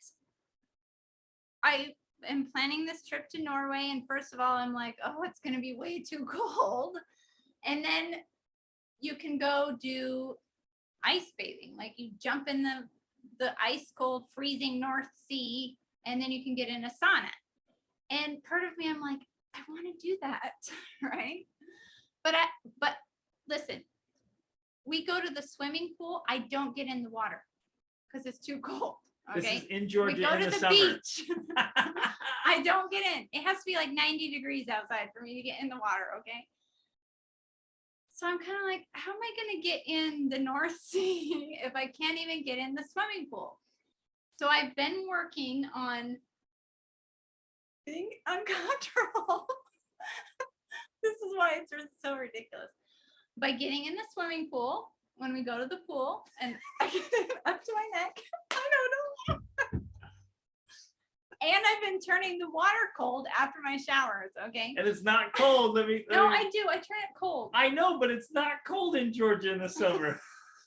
I am planning this trip to Norway, and first of all, I'm like, oh, it's going to be way too cold. And then you can go do ice bathing, like you jump in the ice cold, freezing North Sea, and then you can get in a sauna. And part of me, I'm like, I want to do that, right? But listen, we go to the swimming pool. I don't get in the water because it's too cold. This Okay. is in We Georgia go in to the the summer. beach. I don't get in. It has to be like 90 degrees outside for me to get in the water. Okay. So I'm kind of like, how am I going to get in the North Sea if I can't even get in the swimming pool? So I've been working on being uncomfortable. This is why it's so ridiculous. By getting in the swimming pool, when we go to the pool and I get it up to my neck, I don't know. And I've been turning the water cold after my showers, okay? And it's not cold. No, I do. I turn it cold. I know, but it's not cold in Georgia in the summer.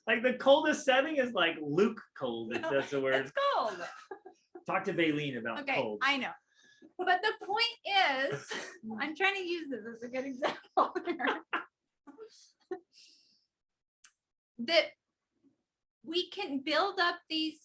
Like the coldest setting is like Luke cold, if that's a word. It's cold. Talk to Baleen about Okay, cold. I know. But the point is, I'm trying to use this as a good example here. That we can build up these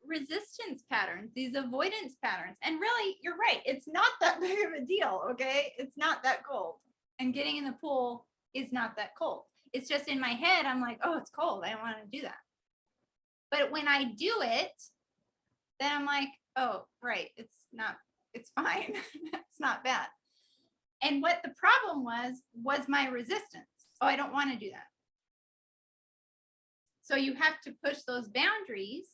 resistance patterns, these avoidance patterns. And really, you're right. It's not that big of a deal, okay? It's not that cold. And getting in the pool is not that cold. It's just in my head, I'm like, oh, it's cold. I don't want to do that. But when I do it, then I'm like, oh, right. It's fine. It's not bad. And what the problem was my resistance. Oh, I don't want to do that. So you have to push those boundaries,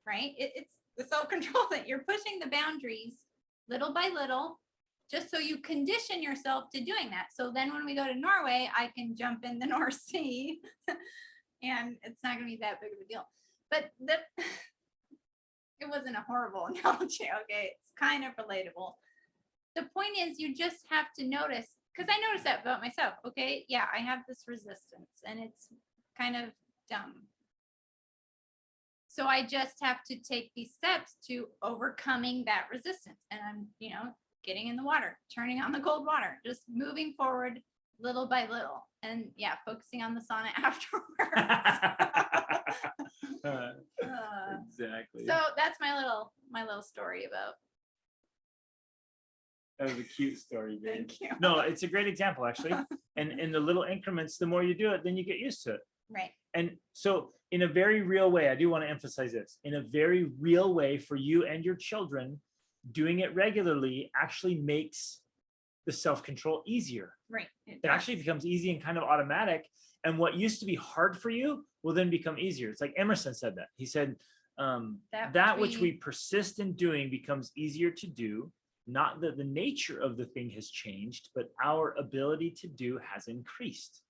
right? It's the self-control that you're pushing the boundaries little by little, just so you condition yourself to doing that. So then when we go to Norway, I can jump in the North Sea and it's not going to be that big of a deal. But it wasn't a horrible analogy, okay? It's kind of relatable. The point is you just have to notice, because I noticed that about myself, okay? Yeah, I have this resistance and it's kind of dumb. So I just have to take these steps to overcoming that resistance. And I'm, getting in the water, turning on the cold water, just moving forward little by little, and yeah, focusing on the sauna afterwards. Exactly. So that's my little story about. That was a cute story, babe. Thank you. No, it's a great example, actually. And in the little increments, the more you do it, then you get used to it. Right. And so in a very real way, I do want to emphasize this, in a very real way for you and your children, doing it regularly actually makes the self-control easier. Right. It actually becomes easy and kind of automatic. And what used to be hard for you will then become easier. It's like Emerson said that. He said, that which we persist in doing becomes easier to do. Not that the nature of the thing has changed, but our ability to do has increased.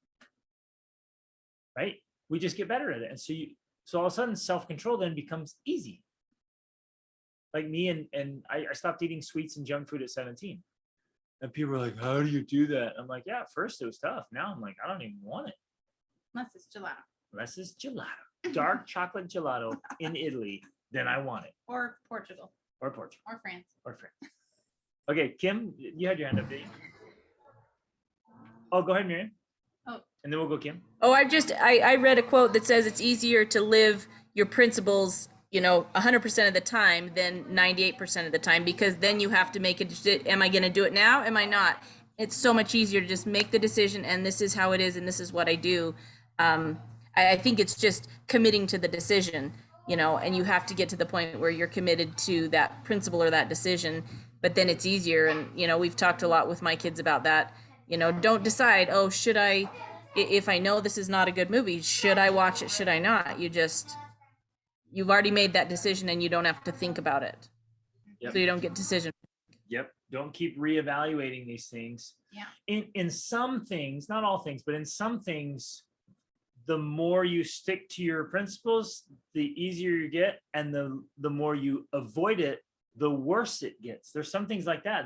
Right? We just get better at it. And so all of a sudden self-control then becomes easy. Like me and I stopped eating sweets and junk food at 17. And people are like, how do you do that? I'm like, yeah, at first it was tough. Now I'm like, I don't even want it. Unless it's gelato. Unless it's gelato, dark chocolate gelato in Italy, then I want it. Or Portugal. Or Portugal. Or France. Or France. Okay, Kim, you had your hand up, didn't you? Oh, go ahead, Miriam. Oh. And then we'll go Kim. Oh, I read a quote that says it's easier to live your principles, 100% of the time than 98% of the time, because then you have to make it. Am I going to do it now? Am I not? It's so much easier to just make the decision, and this is how it is, and this is what I do. I think it's just committing to the decision, and you have to get to the point where you're committed to that principle or that decision, but then it's easier. And, we've talked a lot with my kids about that. Don't decide, oh, should I, if I know this is not a good movie, should I watch it? Should I not? You've already made that decision and you don't have to think about it. Yep. So you don't get decision. Yep. Don't keep reevaluating these things. Yeah. In some things, not all things, but in some things, the more you stick to your principles, the easier you get, and the more you avoid it, the worse it gets. There's some things like that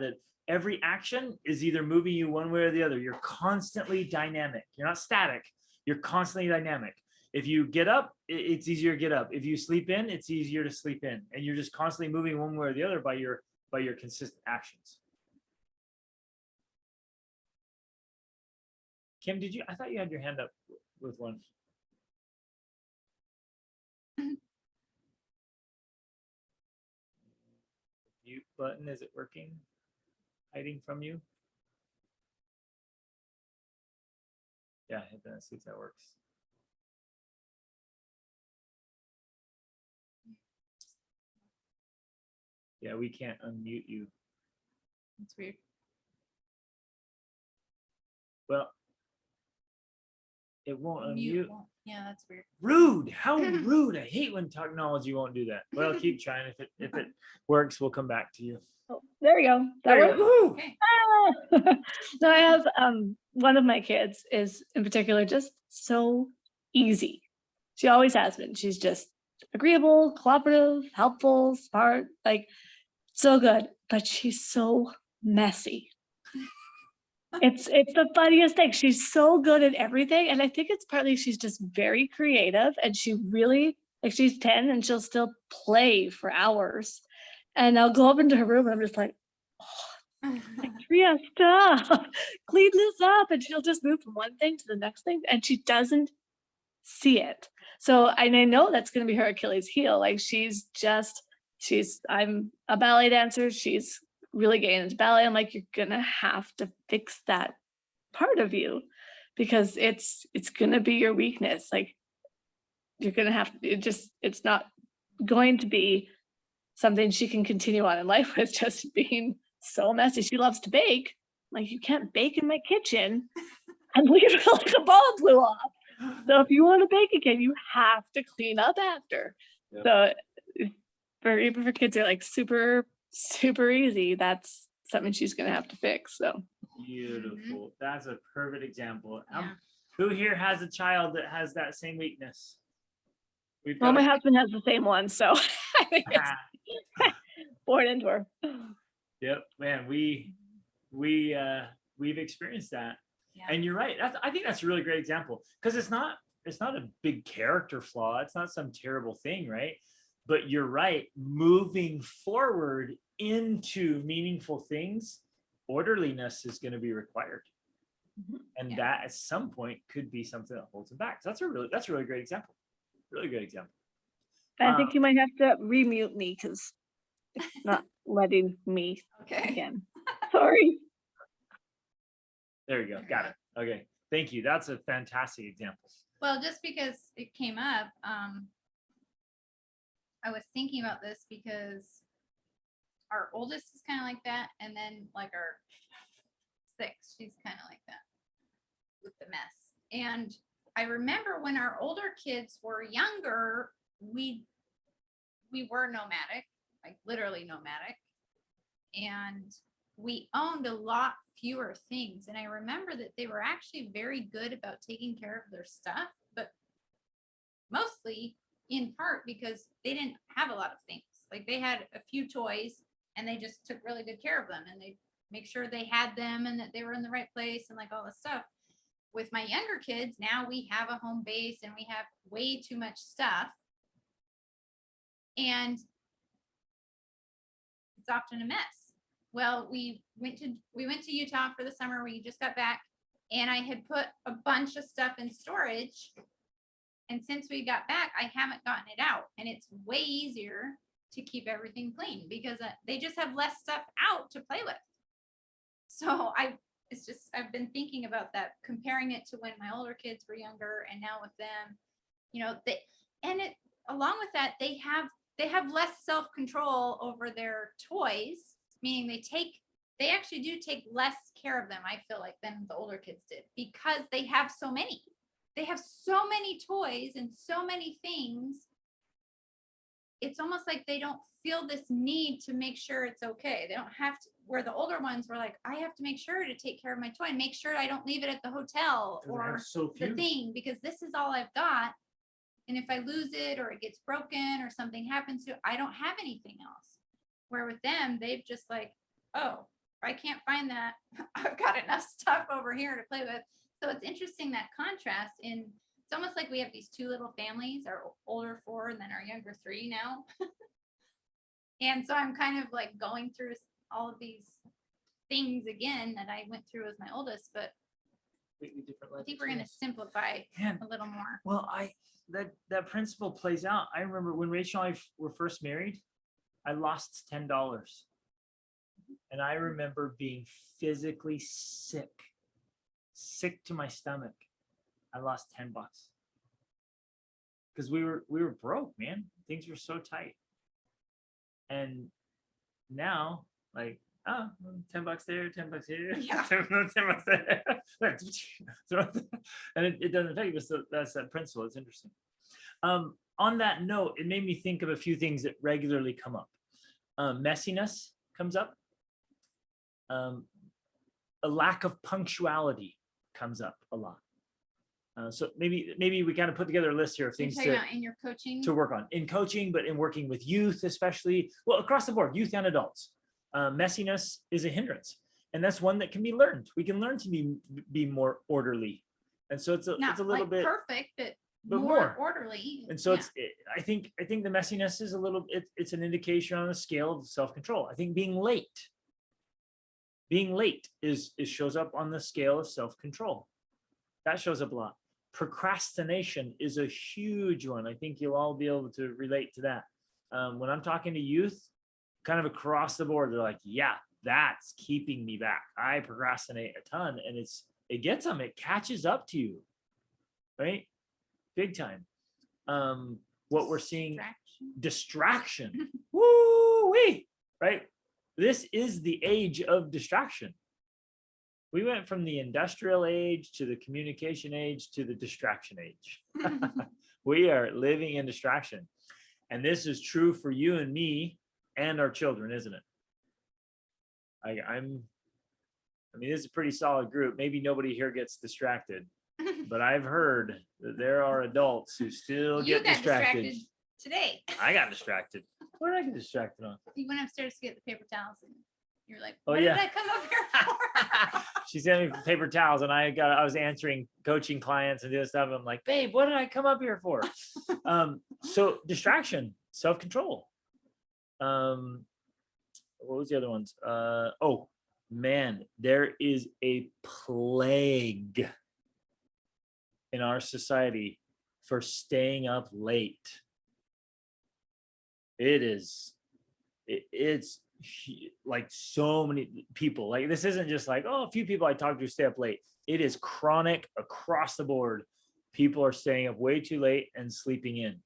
every action is either moving you one way or the other. You're constantly dynamic. You're not static. You're constantly dynamic. If you get up, it's easier to get up. If you sleep in, it's easier to sleep in. And you're just constantly moving one way or the other by your consistent actions. Kim, I thought you had your hand up with one. Mute button, is it working? Hiding from you? Yeah, hit that, see if that works. Yeah, we can't unmute you. That's weird. Well, it won't unmute. Yeah, that's weird. Rude. How rude. I hate when technology won't do that. Well, keep trying. If it works, we'll come back to you. Oh, there we go. That There works? you go. Woo! Okay. So I have one of my kids is in particular just so easy. She always has been. She's just agreeable, cooperative, helpful, smart, like so good. But she's so messy. It's the funniest thing. She's so good at everything. And I think it's partly she's just very creative, and she really, like, she's 10 and she'll still play for hours. And I'll go up into her room and I'm just like, oh, Tria, stop, clean this up. And she'll just move from one thing to the next thing, and she doesn't see it. So I know that's going to be her Achilles heel. Like I'm a ballet dancer. She's really getting into ballet. I'm like, you're gonna have to fix that part of you, because it's gonna be your weakness. Like, you're gonna have it's not going to be something she can continue on in life with, just being so messy. She loves to bake. Like, you can't bake in my kitchen and leave it like a bulb blew off. So if you want to bake again, you have to clean up after. Yep. So even for kids who are like super easy, that's something she's gonna have to fix. So beautiful. That's a perfect example. Yeah. Who here has a child that has that same weakness? Well, my husband has the same one, so I think it's born into her. Yep, man, we've experienced that. Yeah. And you're right. I think that's a really great example, because it's not a big character flaw. It's not some terrible thing, right? But you're right. Moving forward into meaningful things, orderliness is going to be required. And Yeah. that at some point could be something that holds them back. So that's a really great example. Really great example. I think you might have to remute me because it's not letting me Okay. again. Sorry. There you go. Got it. Okay. Thank you. That's a fantastic example. Well, just because it came up, I was thinking about this because our oldest is kind of like that, and then like our 6, she's kind of like that with the mess. And I remember when our older kids were younger, we were nomadic, like literally nomadic, and we owned a lot fewer things. And I remember that they were actually very good about taking care of their stuff, but mostly in part because they didn't have a lot of things. Like they had a few toys and they just took really good care of them, and they make sure they had them and that they were in the right place and like all this stuff. With my younger kids, now we have a home base and we have way too much stuff. And it's often a mess. Well, we went to Utah for the summer. We just got back, and I had put a bunch of stuff in storage. And since we got back, I haven't gotten it out, and it's way easier to keep everything clean because they just have less stuff out to play with. So I've been thinking about that, comparing it to when my older kids were younger and now with them, along with that, they have less self-control over their toys, meaning they actually do take less care of them, I feel like, than the older kids did, because they have so many. They have so many toys and so many things. It's almost like they don't feel this need to make sure it's okay. They don't have to, where the older ones were like, I have to make sure to take care of my toy and make sure I don't leave it at the hotel or the thing, because this is all I've got. And if I lose it or it gets broken or something happens to it, I don't have anything else. Where with them, they've just like, oh, if I can't find that, I've got enough stuff over here to play with. So it's interesting, that contrast. It's almost like we have these two little families, our older 4 and then our younger 3 now. And so I'm kind of like going through all of these things again that I went through with my oldest, but I think we're going to simplify a little more. Well, that principle plays out. I remember when Rachel and I were first married, I lost $10. And I remember being physically sick to my stomach. I lost $10 because we were broke, man. Things were so tight. And now, like, oh, $10 there, $10 here, Yeah. $10 there. And it doesn't affect you. So that's that principle. It's interesting. On that note, it made me think of a few things that regularly come up. Messiness comes up. A lack of punctuality comes up a lot. So maybe we kind of put together a list here of things in your coaching to work on in coaching, but in working with youth, especially, well, across the board, youth and adults. Messiness is a hindrance, and that's one that can be learned. We can learn to be more orderly, and so it's a little like bit perfect, but more orderly. And so I think the messiness is it's an indication on a scale of self-control. I think being late shows up on the scale of self-control. That shows up a lot. Procrastination is a huge one. I think you'll all be able to relate to that. When I'm talking to youth, kind of across the board, they're like, yeah, that's keeping me back. I procrastinate a ton, and it gets them. It catches up to you, right? Big time. What we're seeing, distraction. Woo-wee, right? This is the age of distraction. We went from the industrial age to the communication age to the distraction age. We are living in distraction. And this is true for you and me and our children, isn't it? I mean, this is a pretty solid group. Maybe nobody here gets distracted, but I've heard that there are adults who still get distracted. Today. I got distracted. What did I get distracted on? You went upstairs to get the paper towels, and you're like, Oh, what yeah. did I come up here for? She sent me paper towels, and I was answering coaching clients and doing stuff. I'm like, babe, what did I come up here for? So distraction, self-control. What was the other ones? man, there is a plague in our society for staying up late. It's like so many people. Like, this isn't just like, oh, a few people I talk to stay up late. It is chronic across the board. People are staying up way too late and sleeping in.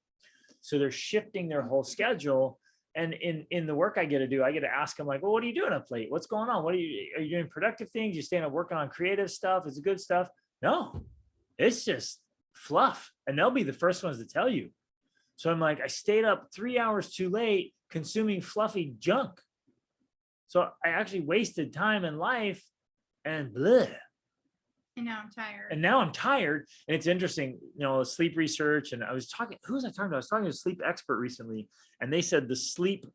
So they're shifting their whole schedule. And in the work I get to do, I get to ask them like, well, what are you doing up late? What's going on? Are you doing productive things? You staying up working on creative stuff? Is it good stuff? No, it's just fluff. And they'll be the first ones to tell you. So I'm like, I stayed up 3 hours too late consuming fluffy junk. So I actually wasted time in life and bleh. And now I'm tired. And now I'm tired. And it's interesting, sleep research. And who was I talking to? I was talking to a sleep expert recently, and they said the sleep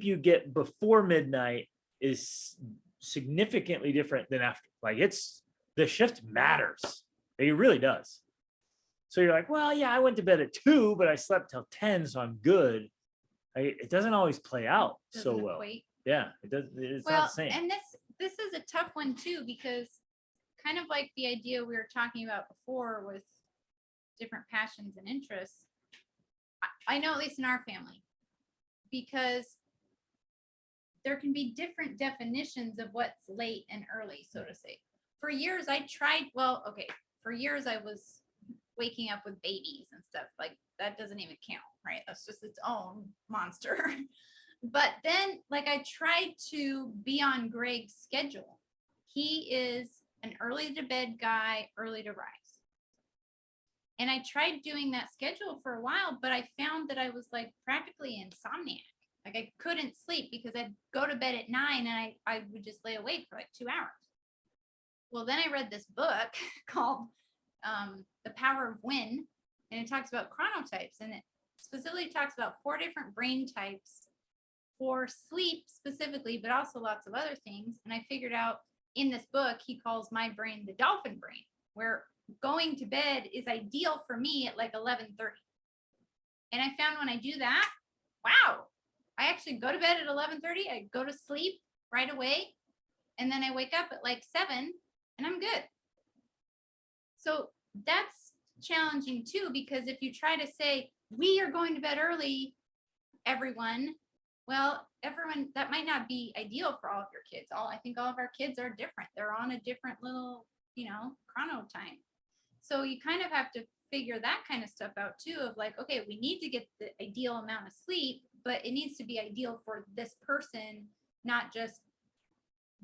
you get before midnight is significantly different than after. Like, the shift matters. It really does. So you're like, well, yeah, I went to bed at 2, but I slept till 10, so I'm good. It doesn't always play out so well. Equate. Yeah, it does. It's Well, not the same. and this is a tough one too, because kind of like the idea we were talking about before with different passions and interests. I know, at least in our family, because there can be different definitions of what's late and early, so to say. For years, for years I was waking up with babies and stuff. Like, that doesn't even count, right? That's just its own monster. But then, like, I tried to be on Greg's schedule. He is an early to bed guy, early to rise. And I tried doing that schedule for a while, but I found that I was like practically insomniac. Like, I couldn't sleep because I'd go to bed at 9 and I would just lay awake for like 2 hours. Well, then I read this book called The Power of When, and it talks about chronotypes, and it specifically talks about 4 different brain types for sleep specifically, but also lots of other things. And I figured out in this book, he calls my brain the dolphin brain, where going to bed is ideal for me at like 11:30. And I found when I do that, wow, I actually go to bed at 11:30. I go to sleep right away. And then I wake up at like 7 and I'm good. So that's challenging too, because if you try to say, we are going to bed early, everyone, well, everyone, that might not be ideal for all of your kids. I think all of our kids are different. They're on a different little, chrono time. So you kind of have to figure that kind of stuff out too, of like, okay, we need to get the ideal amount of sleep, but it needs to be ideal for this person, not just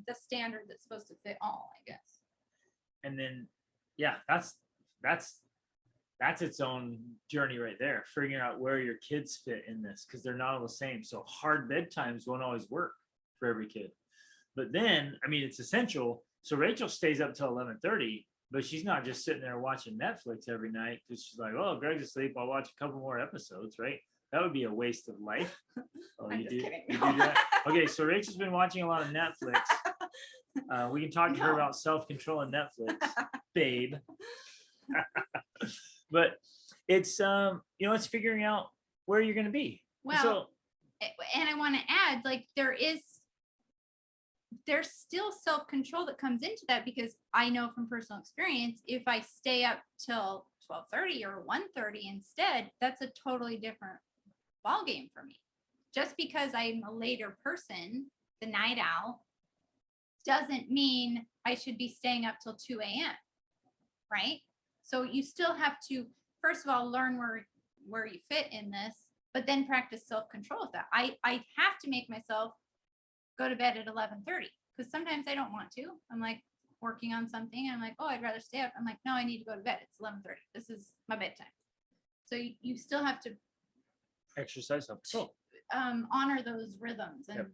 the standard that's supposed to fit all, I guess. And then, yeah, that's its own journey right there, figuring out where your kids fit in this, because they're not all the same. So hard bedtimes won't always work for every kid. But then, I mean, it's essential. So Rachel stays up till 11:30, but she's not just sitting there watching Netflix every night because she's like, oh, Greg's asleep, I'll watch a couple more episodes, right? That would be a waste of life. Oh, I'm you just do, kidding. you do that? Okay, so Rachel's been watching a lot of Netflix. We can talk to her No. about self-control and Netflix, babe. But it's it's figuring out where you're going to be. Well, and I want to add, like, there's still self-control that comes into that, because I know from personal experience, if I stay up till 12:30 or 1:30 instead, that's a totally different ballgame for me. Just because I'm a later person, the night owl, doesn't mean I should be staying up till 2 a.m. Right? So you still have to, first of all, learn where you fit in this, but then practice self-control with that. I have to make myself go to bed at 11:30, because sometimes I don't want to. I'm like working on something, and I'm like, oh, I'd rather stay up. I'm like, no, I need to go to bed. It's 11:30. This is my bedtime. So you still have to exercise self-control. honor those rhythms and Yep.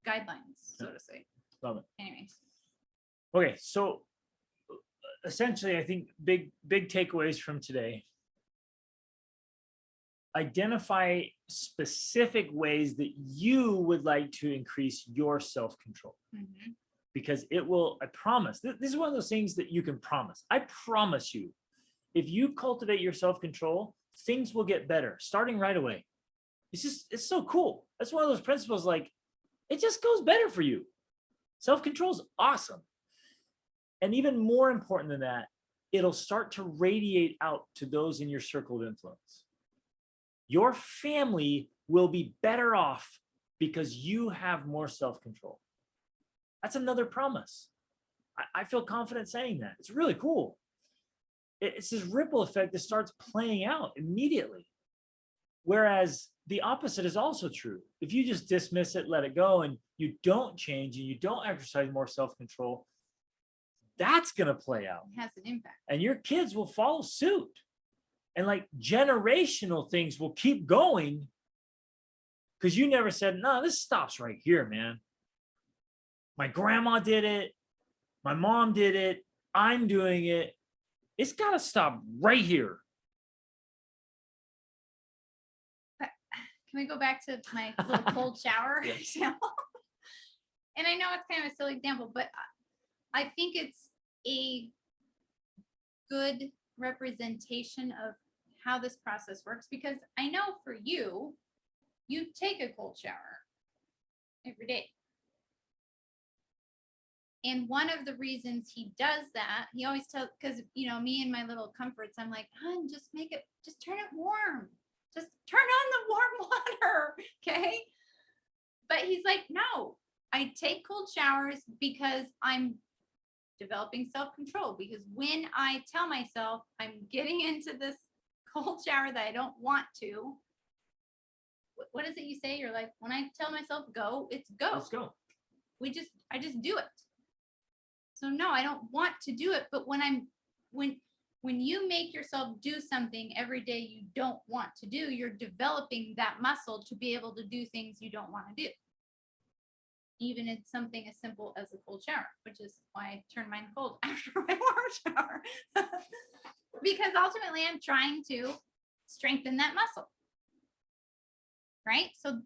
guidelines, so Yep. to say. Love it. Anyways. Okay, so essentially, I think big takeaways from today. Identify specific ways that you would like to increase your self-control, Mhm. because it will, I promise, this is one of those things that you can promise. I promise you, if you cultivate your self-control, things will get better starting right away. It's so cool. That's one of those principles, like, it just goes better for you. Self-control is awesome. And even more important than that, it'll start to radiate out to those in your circle of influence. Your family will be better off because you have more self-control. That's another promise. I feel confident saying that. It's really cool. It's this ripple effect that starts playing out immediately. Whereas the opposite is also true. If you just dismiss it, let it go, and you don't change and you don't exercise more self-control, that's going to play out. It has an impact. And your kids will follow suit. And like generational things will keep going because you never said, no, this stops right here, man. My grandma did it. My mom did it. I'm doing it. It's got to stop right here. Can we go back to my little cold shower Yeah. example? And I know it's kind of a silly example, but I think it's a good representation of how this process works, because I know for you, you take a cold shower every day. And one of the reasons he does that, he always tells, because, you know, me and my little comforts, I'm like, hon, just turn it warm. Just turn on the warm water, okay? But he's like, no, I take cold showers because I'm developing self-control. Because when I tell myself I'm getting into this cold shower that I don't want to, what is it you say? You're like, when I tell myself go, it's go. Let's go. I just do it. So no, I don't want to do it. But when you make yourself do something every day you don't want to do, you're developing that muscle to be able to do things you don't want to do. Even it's something as simple as a cold shower, which is why I turn mine cold after my warm shower. Because ultimately I'm trying to strengthen that muscle. Right? So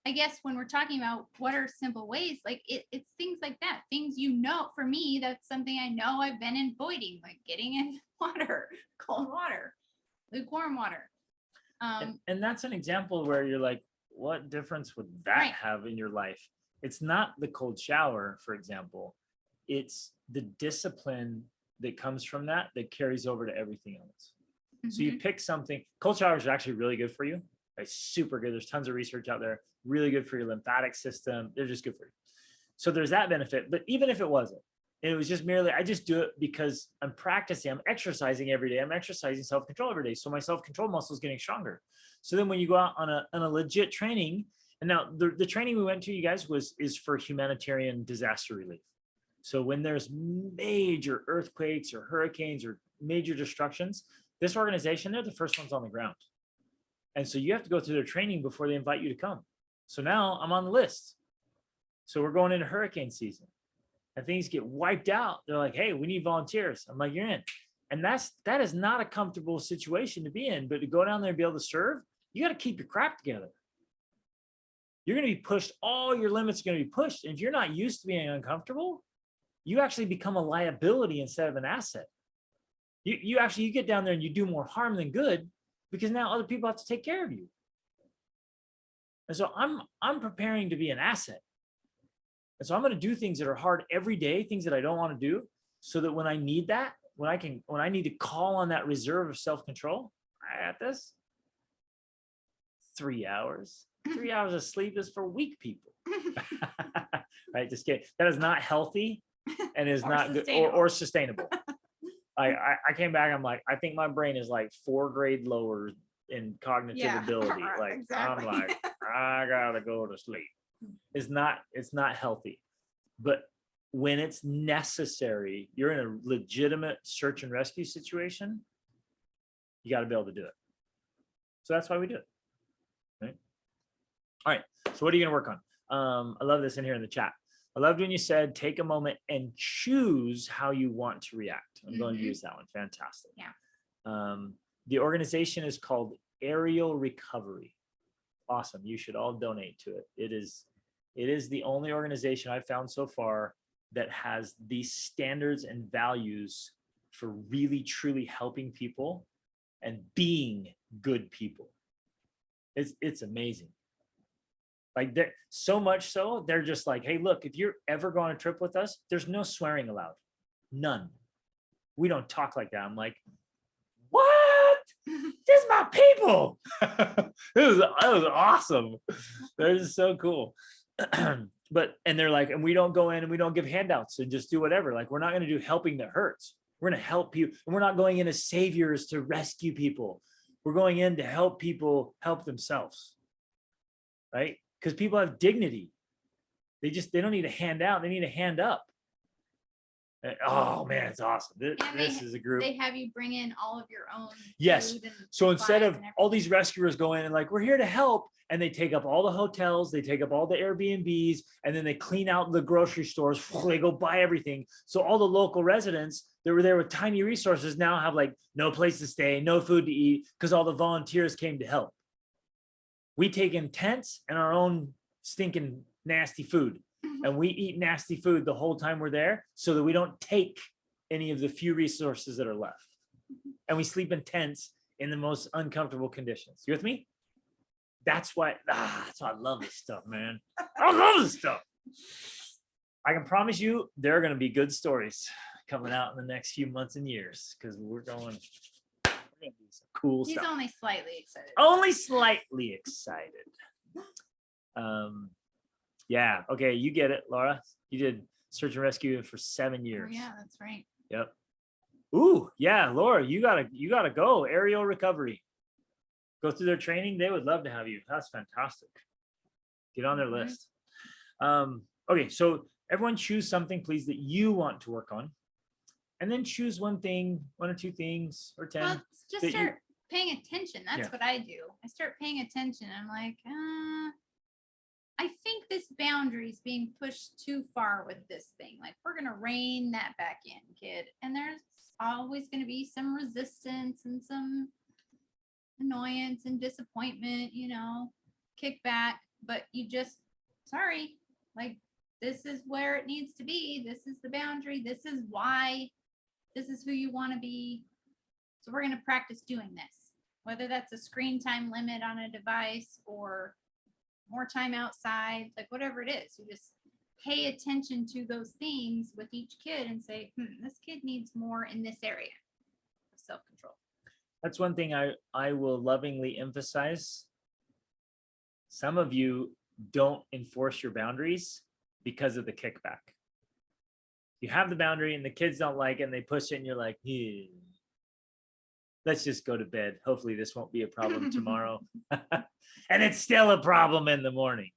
I guess when we're talking about what are simple ways, like it's things like that. Things, you know, for me, that's something I know I've been avoiding, like getting in water, cold water, lukewarm water. And that's an example where you're like, what difference would that Right. have in your life? It's not the cold shower, for example. It's the discipline that comes from that carries over to everything else. So you pick something. Cold showers are actually really good for you. It's super good. There's tons of research out there. Really good for your lymphatic system. They're just good for you. So there's that benefit. But even if it wasn't, it was just merely, I just do it because I'm practicing. I'm exercising every day. I'm exercising self-control every day. So my self-control muscle is getting stronger. So then when you go out on a legit training, and now the training we went to, you guys, is for humanitarian disaster relief. So when there's major earthquakes or hurricanes or major destructions, this organization, they're the first ones on the ground. And so you have to go through their training before they invite you to come. So now I'm on the list. So we're going into hurricane season and things get wiped out. They're like, hey, we need volunteers. I'm like, you're in. And that is not a comfortable situation to be in, but to go down there and be able to serve, you got to keep your crap together. You're going to be pushed. All your limits are going to be pushed. And if you're not used to being uncomfortable, you actually become a liability instead of an asset. You get down there and you do more harm than good, because now other people have to take care of you. And so I'm preparing to be an asset. And so I'm going to do things that are hard every day, things that I don't want to do, so that when I need that, when I need to call on that reserve of self-control, I got this. 3 hours. 3 hours of sleep is for weak people. Right? Just kidding. That is not healthy and is not good or sustainable. I came back, I'm like, I think my brain is like 4 grades lower in cognitive ability. Like, exactly. I'm like, I gotta go to sleep. It's not healthy. But when it's necessary, you're in a legitimate search and rescue situation, you got to be able to do it. So that's why we do it. Right? All right. So what are you going to work on? I love this in here in the chat. I loved when you said, take a moment and choose how you want to react. I'm going to use that one. Fantastic. Yeah. The organization is called Aerial Recovery. Awesome. You should all donate to it. It is the only organization I've found so far that has these standards and values for really, truly helping people and being good people. It's amazing. Like they're so much so, they're just like, hey, look, if you're ever going on a trip with us, there's no swearing allowed. None. We don't talk like that. I'm like, what? This is my people. That was awesome. They're just so cool. But and they're like, and we don't go in and we don't give handouts and just do whatever. Like, we're not going to do helping that hurts. We're going to help you. And we're not going in as saviors to rescue people. We're going in to help people help themselves. Right? Because people have dignity. They don't need a handout. They need a hand up. Oh man, it's awesome. This is a group. They have you bring in all of your own. Yes. Food and So instead supplies of and all these rescuers go in and like, we're here to help, and they take up all the hotels, they take up all the Airbnbs, and then they clean out the grocery stores, they go buy everything. So all the local residents that were there with tiny resources now have like no place to stay, no food to eat, because all the volunteers came to help. We take in tents and our own stinking nasty food. And we eat nasty food the whole time we're there so that we don't take any of the few resources that are left. And we sleep in tents in the most uncomfortable conditions. You with me? That's why I love this stuff, man. I love this stuff. I can promise you there are going to be good stories coming out in the next few months and years, because we're going to do some cool He's stuff. only slightly excited. Only slightly excited. Yeah. Okay. You get it, Laura. You did search and rescue for 7 Oh, years. yeah, that's right. Yep. Ooh, yeah, Laura, you gotta go. Aerial recovery. Go through their training. They would love to have you. That's fantastic. Get on their list. Okay, so everyone choose something, please, that you want to work on. And then choose one thing, one or two things, or 10. Well, just that you- start paying attention. That's Yeah. what I do. I start paying attention. I'm like, I think this boundary is being pushed too far with this thing. Like, we're gonna rein that back in, kid. And there's always gonna be some resistance and some annoyance and disappointment, kickback. But you just, sorry, like, this is where it needs to be. This is the boundary. This is why. This is who you want to be. So we're gonna practice doing this, whether that's a screen time limit on a device or more time outside, like whatever it is. You just pay attention to those things with each kid and say, this kid needs more in this area of self-control. That's one thing I will lovingly emphasize. Some of you don't enforce your boundaries because of the kickback. You have the boundary and the kids don't like it and they push it and you're like, let's just go to bed. Hopefully this won't be a problem tomorrow. And it's still a problem in the morning.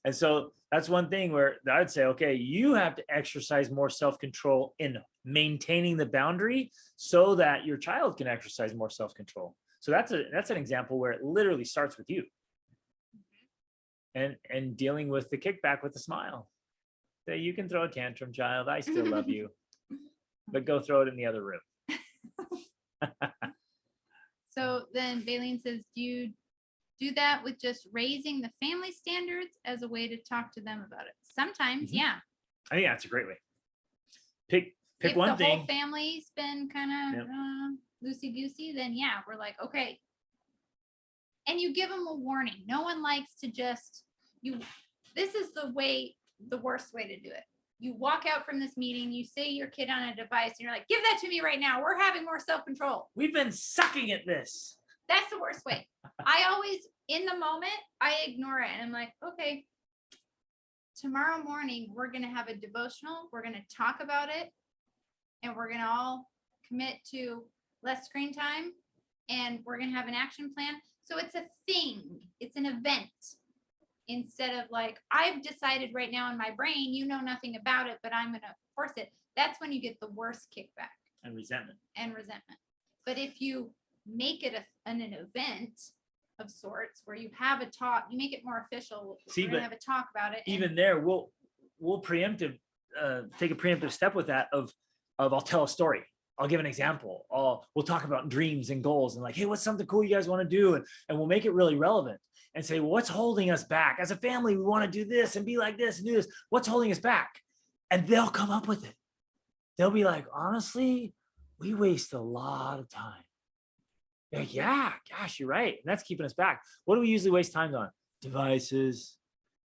And so that's one thing where I'd say, okay, you have to exercise more self-control in maintaining the boundary so that your child can exercise more self-control. So that's an example where it literally starts with you. And dealing with the kickback with a smile. That you can throw a tantrum, child. I still love you. But go throw it in the other room. So then Baleen says, do you do that with just raising the family standards as a way to talk to them about it? Sometimes, yeah. I think that's a great way. Pick If one the thing. whole family's been kind of loosey-goosey, then yeah, we're like, okay. And you give them a warning. No one likes to just, this is the worst way to do it. You walk out from this meeting, you say your kid on a device, and you're like, give that to me right now. We're having more self-control. We've been sucking at this. That's the worst way. I always, in the moment, I ignore it. And I'm like, okay, tomorrow morning, we're going to have a devotional. We're going to talk about it. And we're going to all commit to less screen time. And we're going to have an action plan. So it's a thing. It's an event. Instead of like, I've decided right now in my brain, you know nothing about it, but I'm going to force it. That's when you get the worst kickback. And resentment. But if you make it an event of sorts where you have a talk, you make it more official. See, we're gonna but have a talk about it. Even there, we'll take a preemptive step with that of I'll tell a story. I'll give an example. We'll talk about dreams and goals and like, hey, what's something cool you guys want to do? And we'll make it really relevant and say, well, what's holding us back? As a family, we want to do this and be like this and do this. What's holding us back? And they'll come up with it. They'll be like, honestly, we waste a lot of time. Like, yeah, gosh, you're right. And that's keeping us back. What do we usually waste time on? Devices,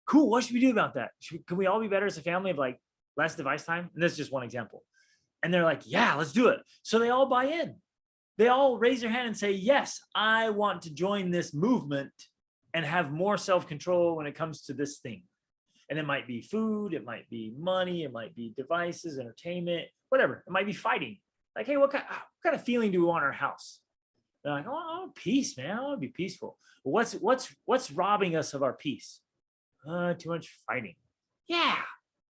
Cool. What should we do about that? Can we all be better as a family of like less device time? And this is just one example. And they're like, yeah, let's do it. So they all buy in. They all raise their hand and say, yes, I want to join this movement and have more self-control when it comes to this thing. And it might be food, it might be money, it might be devices, entertainment, whatever. It might be fighting. Like, hey, what kind of feeling do we want in our house? They're like, oh, I want peace, man. I want to be peaceful. But what's robbing us of our peace? Too much fighting. Yeah,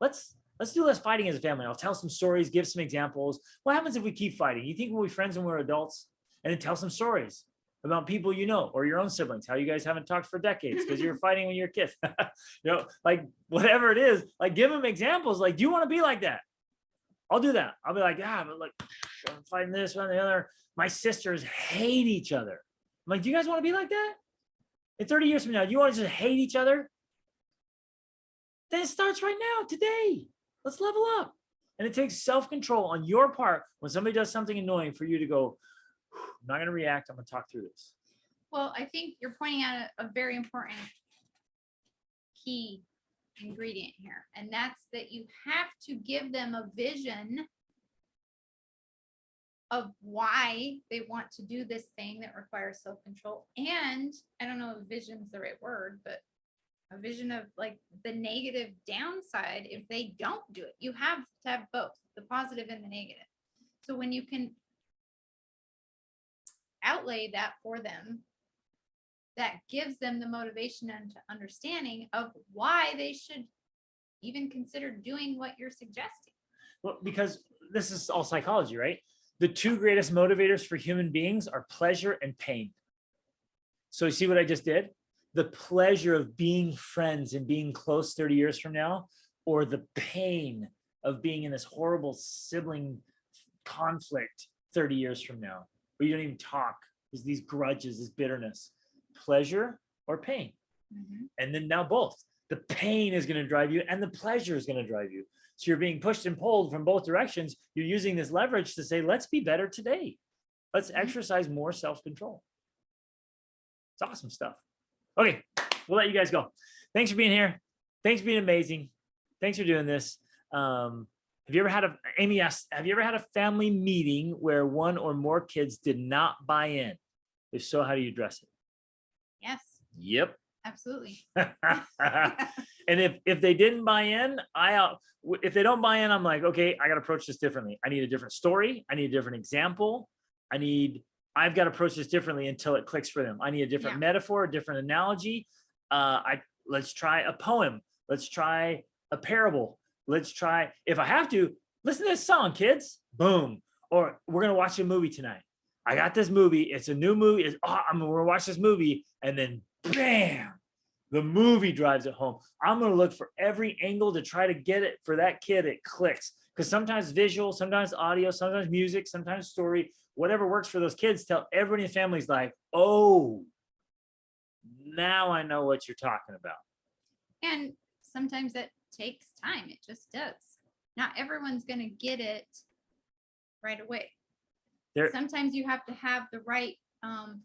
let's do less fighting as a family. I'll tell some stories, give some examples. What happens if we keep fighting? You think we'll be friends when we're adults? And then tell some stories about people you know or your own siblings, how you guys haven't talked for decades because you're fighting when you're kids. Like whatever it is, like give them examples. Like, do you want to be like that? I'll do that. I'll be like, yeah, but like I'm fighting this one, the other. My sisters hate each other. I'm like, do you guys want to be like that? In 30 years from now, do you want to just hate each other? Then it starts right now, today. Let's level up. And it takes self-control on your part when somebody does something annoying for you to go, I'm not going to react. I'm going to talk through this. Well, I think you're pointing out a very important key ingredient here, and that's that you have to give them a vision of why they want to do this thing that requires self-control. And I don't know if vision's the right word, but a vision of like the negative downside if they don't do it. You have to have both the positive and the negative. So when you can outlay that for them, that gives them the motivation and understanding of why they should even consider doing what you're suggesting. Well, because this is all psychology, right? The two greatest motivators for human beings are pleasure and pain. So you see what I just did? The pleasure of being friends and being close 30 years from now, or the pain of being in this horrible sibling conflict 30 years from now, where you don't even talk. There's these grudges, this bitterness, pleasure or pain. Mm-hmm. And then now both. The pain is going to drive you and the pleasure is going to drive you. So you're being pushed and pulled from both directions. You're using this leverage to say, let's be better today. Let's exercise more self-control. It's awesome stuff. Okay, we'll let you guys go. Thanks for being here. Thanks for being amazing. Thanks for doing this. Have you ever had Amy asked, have you ever had a family meeting where one or more kids did not buy in? If so, how do you address it? Yes, Yep. absolutely. And if they didn't buy in, if they don't buy in, I'm like, okay, I got to approach this differently. I need a different story. I need a different example. I've got to approach this differently until it clicks for them. I need a different metaphor, a different analogy. Let's try a poem. Let's try a parable. Let's try, if I have to, listen to this song, kids. Boom. Or we're going to watch a movie tonight. I got this movie. It's a new movie. We're going to watch this movie. And then bam, the movie drives it home. I'm going to look for every angle to try to get it for that kid. It clicks. Because sometimes visual, sometimes audio, sometimes music, sometimes story, whatever works for those kids, tell everybody in the family's like, oh, now I know what you're talking about. And sometimes it takes time. It just does. Not everyone's going to get it right away. Sometimes you have to have the right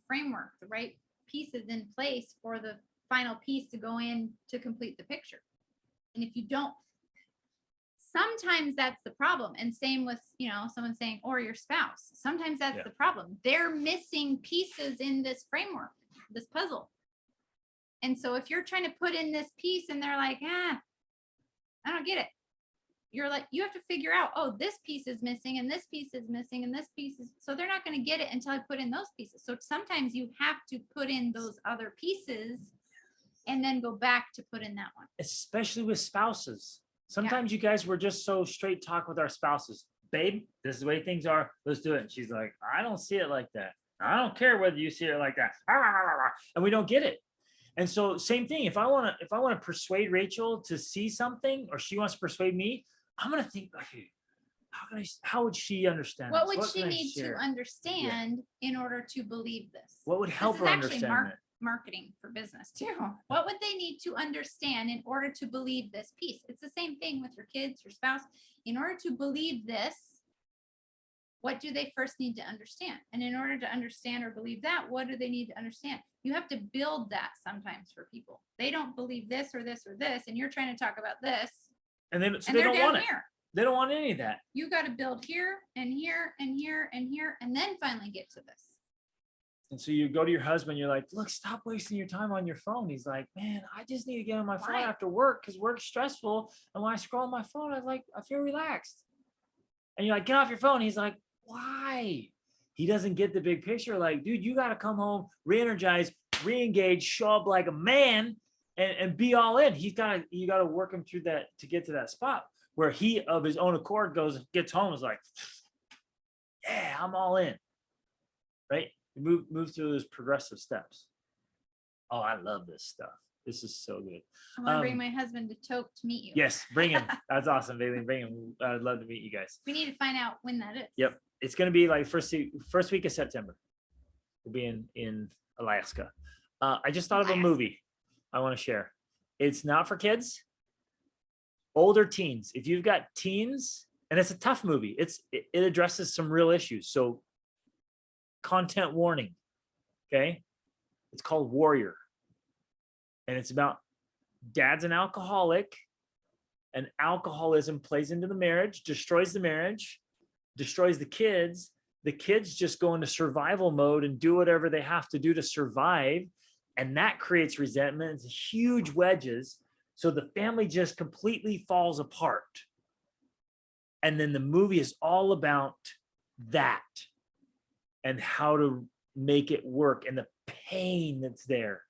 framework, the right pieces in place for the final piece to go in to complete the picture. And if you don't, sometimes that's the problem. And same with, someone saying, or your spouse. Sometimes that's the problem. They're missing pieces in this framework, this puzzle. And so if you're trying to put in this piece and they're like, I don't get it. You're like, you have to figure out, oh, this piece is missing and this piece is missing and this piece is, so they're not going to get it until I put in those pieces. So sometimes you have to put in those other pieces and then go back to put in that one. Especially with spouses. Sometimes you guys were just so straight talk with our spouses. Babe, this is the way things are. Let's do it. And she's like, I don't see it like that. I don't care whether you see it like that. And we don't get it. And so same thing. If I want to persuade Rachel to see something, or she wants to persuade me, I'm going to think, okay, how would she understand? What would she need to understand in order to believe this? What would help her understand it? Marketing for business too. What would they need to understand in order to believe this piece? It's the same thing with your kids, your spouse. In order to believe this, What do they first need to understand? And in order to understand or believe that, what do they need to understand? You have to build that sometimes for people. They don't believe this or this or this, and you're trying to talk about this, And they, so and they they're don't down want it. here. They don't want any of that. You got to build here and here and here and here, and then finally get to this. And so you go to your husband, you're like, look, stop wasting your time on your phone. He's like, man, I just need to get on my phone Right. after work because work's stressful. And when I scroll on my phone, I feel relaxed. And you're like, get off your phone. He's like, why? He doesn't get the big picture. Like, dude, you got to come home, re-energize, re-engage, show up like a man and be all in. You got to work him through that to get to that spot where he of his own accord gets home, is like, yeah, I'm all in. Right? Move through those progressive steps. Oh, I love this stuff. This is so good. I want to bring my husband to Toke to meet you. Yes, bring him. That's awesome, Bailey. Bring him. I'd love to meet you guys. We need to find out when that is. Yep. It's going to be like first week of September. We'll be in Alaska. I just thought of a movie I want to share. It's not for kids. Older teens. If you've got teens, and it's a tough movie. It addresses some real issues. So content warning. Okay. It's called Warrior. And it's about dad's an alcoholic, and alcoholism plays into the marriage, destroys the marriage, destroys the kids. The kids just go into survival mode and do whatever they have to do to survive. And that creates resentment, huge wedges. So the family just completely falls apart. And then the movie is all about that and how to make it work and the pain that's there.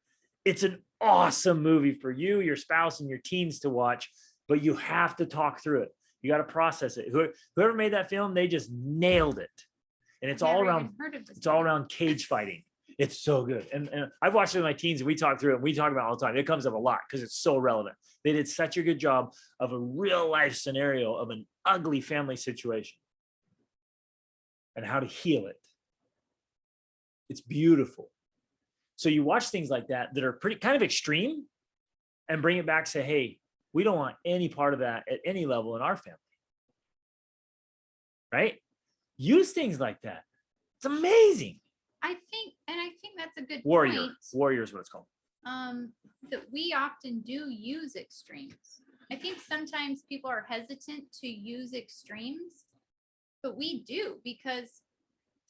It's an awesome movie for you, your spouse, and your teens to watch, but you have to talk through it. You got to process it. Whoever made that film, they just nailed it. And it's all around, cage fighting. It's so good. And I've watched it with my teens, and we talk through it. We talk about it all the time. It comes up a lot because it's so relevant. They did such a good job of a real life scenario of an ugly family situation and how to heal it. It's beautiful. So you watch things like that are pretty kind of extreme and bring it back, say, hey, we don't want any part of that at any level in our family. Right? Use things like that. It's amazing. I think that's a good Warrior. point. Warrior is what it's called. That we often do use extremes. I think sometimes people are hesitant to use extremes, but we do, because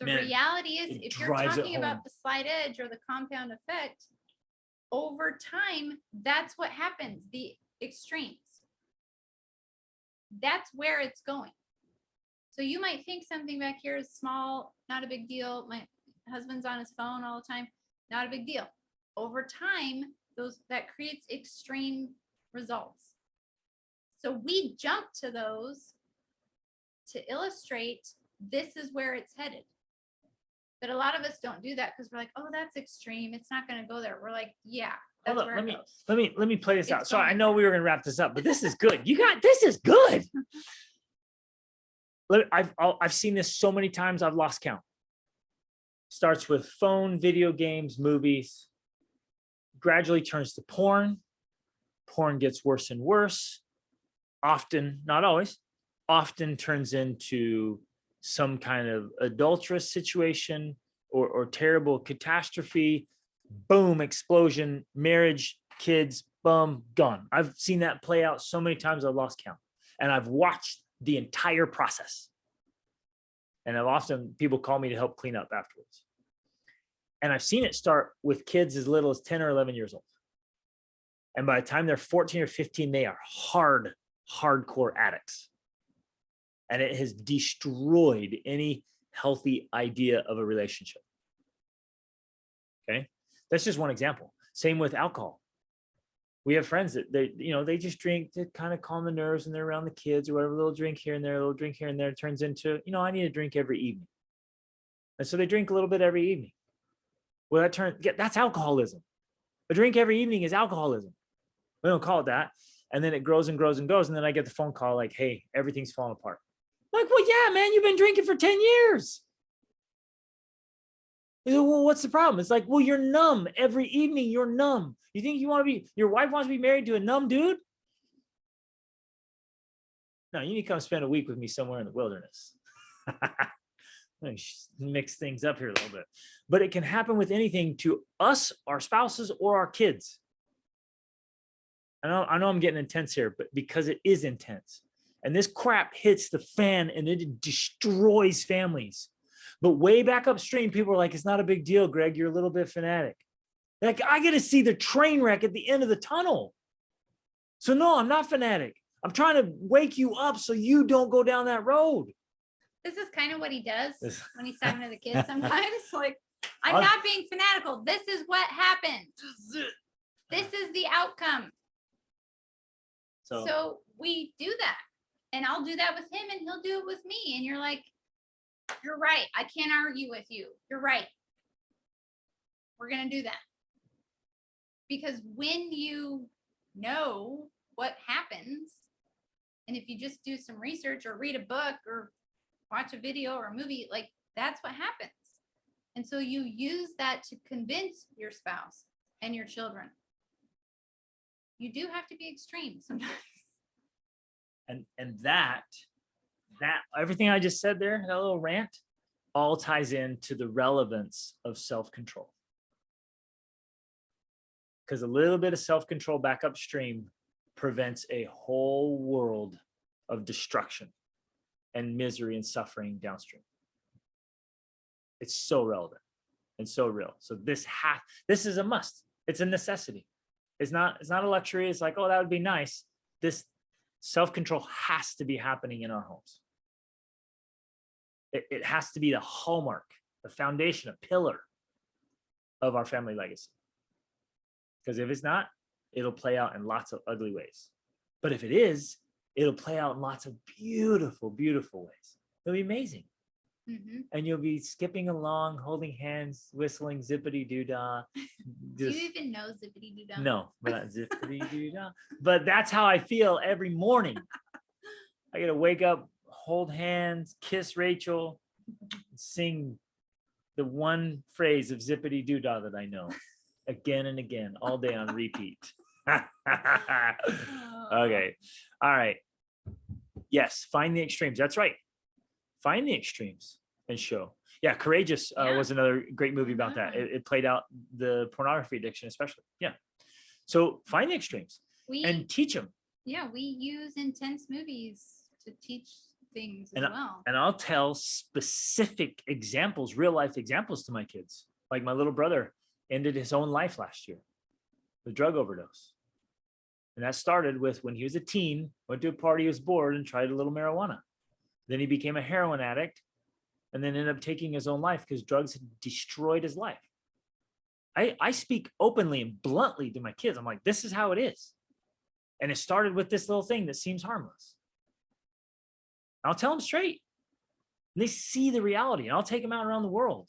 the reality is, if you're talking about the slight edge or the compound effect, over time, that's what happens. The extremes. That's where it's going. So you might think something back here is small, not a big deal. My husband's on his phone all the time, not a big deal. Over time, that creates extreme results. So we jump to those to illustrate this is where it's headed. But a lot of us don't do that because we're like, oh, that's extreme. It's not going to go there. We're like, yeah, that's where it goes. Let me play this out. So I know we were going to wrap this up, but this is good. This is good. I've seen this so many times, I've lost count. Starts with phone, video games, movies, gradually turns to porn. Porn gets worse and worse. Often, not always, often turns into some kind of adulterous situation or terrible catastrophe. Boom, explosion, marriage, kids, boom, gone. I've seen that play out so many times I've lost count. And I've watched the entire process. And I've often, people call me to help clean up afterwards. And I've seen it start with kids as little as 10 or 11 years old. And by the time they're 14 or 15, they are hardcore addicts. And it has destroyed any healthy idea of a relationship. Okay. That's just one example. Same with alcohol. We have friends that they just drink to kind of calm the nerves, and they're around the kids or whatever, a little drink here and there, a little drink here and there. It turns into, I need a drink every evening. And so they drink a little bit every evening. Well, that's alcoholism. A drink every evening is alcoholism. We don't call it that. And then it grows and grows and goes. And then I get the phone call like, hey, everything's falling apart. I'm like, well, yeah, man, you've been drinking for 10 years. Well, what's the problem? It's like, well, you're numb. Every evening you're numb. You think your wife wants to be married to a numb dude? No, you need to come spend a week with me somewhere in the wilderness. Let me mix things up here a little bit. But it can happen with anything to us, our spouses, or our kids. I know I'm getting intense here, but because it is intense. And this crap hits the fan and it destroys families. But way back upstream, people are like, it's not a big deal, Greg. You're a little bit fanatic. Like, I get to see the train wreck at the end of the tunnel. So no, I'm not fanatic. I'm trying to wake you up so you don't go down that road. This is kind of what he does This- when he's talking to the kids sometimes. Like, I'm not being fanatical. This is what happened. This is the outcome. So we do that. And I'll do that with him and he'll do it with me. And you're like, you're right. I can't argue with you. You're right. We're going to do that. Because when you know what happens, and if you just do some research or read a book or watch a video or a movie, like that's what happens. And so you use that to convince your spouse and your children. You do have to be extreme sometimes. And that everything I just said there, that little rant, all ties into the relevance of self-control. Because a little bit of self-control back upstream prevents a whole world of destruction and misery and suffering downstream. It's so relevant and so real. So this is a must. It's a necessity. It's not a luxury. It's like, oh, that would be nice. This self-control has to be happening in our homes. It has to be the hallmark, the foundation, a pillar of our family legacy. Because if it's not, it'll play out in lots of ugly ways. But if it is, it'll play out in lots of beautiful, beautiful ways. It'll be amazing. Mm-hmm. And you'll be skipping along, holding hands, whistling zippity doo dah. Do you even know zippity doo dah? No, but not zippity doo dah. But that's how I feel every morning. I gotta wake up, hold hands, kiss Rachel, sing the one phrase of zippity doo dah that I know again and again, all day on repeat. Okay. All right. Yes. Find the extremes. That's right. Find the extremes and show. Yeah. Courageous was another great movie about that. It played out the pornography addiction, especially. Yeah. So find the extremes and teach them. Yeah. We use intense movies to teach things as well. And I'll tell specific examples, real life examples to my kids. Like my little brother ended his own life last year with drug overdose. And that started with when he was a teen, went to a party, was bored and tried a little marijuana. Then he became a heroin addict and then ended up taking his own life because drugs had destroyed his life. I speak openly and bluntly to my kids. I'm like, this is how it is. And it started with this little thing that seems harmless. I'll tell them straight. And they see the reality. And I'll take them out around the world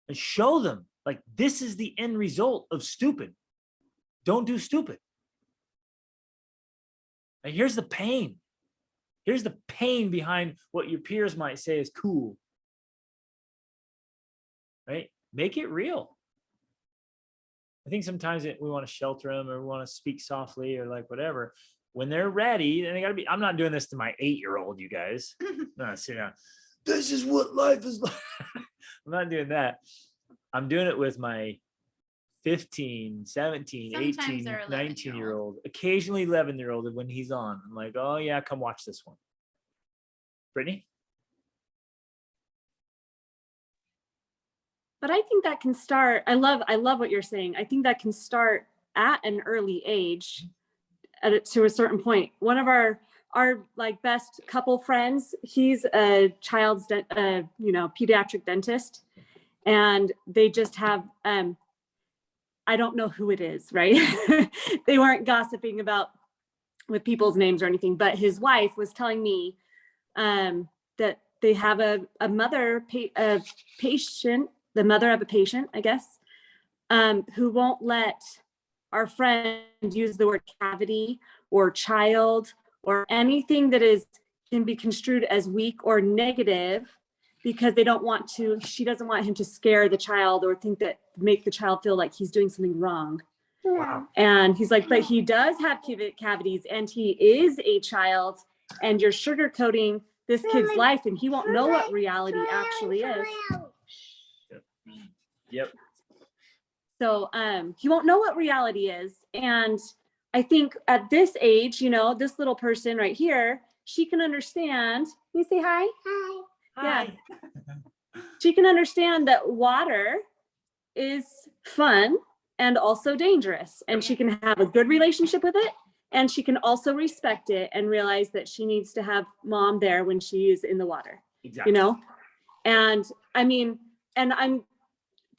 and show them, like, this is the end result of stupid. Don't do stupid. And here's the pain. Here's the pain behind what your peers might say is cool. Right? Make it real. I think sometimes we want to shelter them or we want to speak softly or like whatever. When they're ready, then they gotta be. I'm not doing this to my 8-year-old, you guys. No, sit down. This is what life is like. I'm not doing that. I'm doing it with my 15, 17, Sometimes 18, they're 19-year-old, occasionally 11-year-old when he's on. I'm like, oh yeah, come watch this one. Brittany? But I think that can start, I love what you're saying. I think that can start at an early age to a certain point. One of our like best couple friends, he's a child's, pediatric dentist, and they just have, I don't know who it is, right? They weren't gossiping about with people's names or anything, but his wife was telling me that they have a patient, the mother of a patient, I guess, who won't let our friend use the word cavity or child or anything that can be construed as weak or negative, because she doesn't want him to scare the child or make the child feel like he's doing something wrong. Wow. And he's like, but he does have cavities and he is a child, and you're sugarcoating this kid's life, and he won't know what reality actually is. Yep. So he won't know what reality is. And I think at this age, you know, this little person right here, she can understand. Can you say hi? Hi. Yeah. She can understand that water is fun and also dangerous. And she can have a good relationship with it. And she can also respect it and realize that she needs to have mom there when she is in the water. Exactly. You know? And I mean, and I'm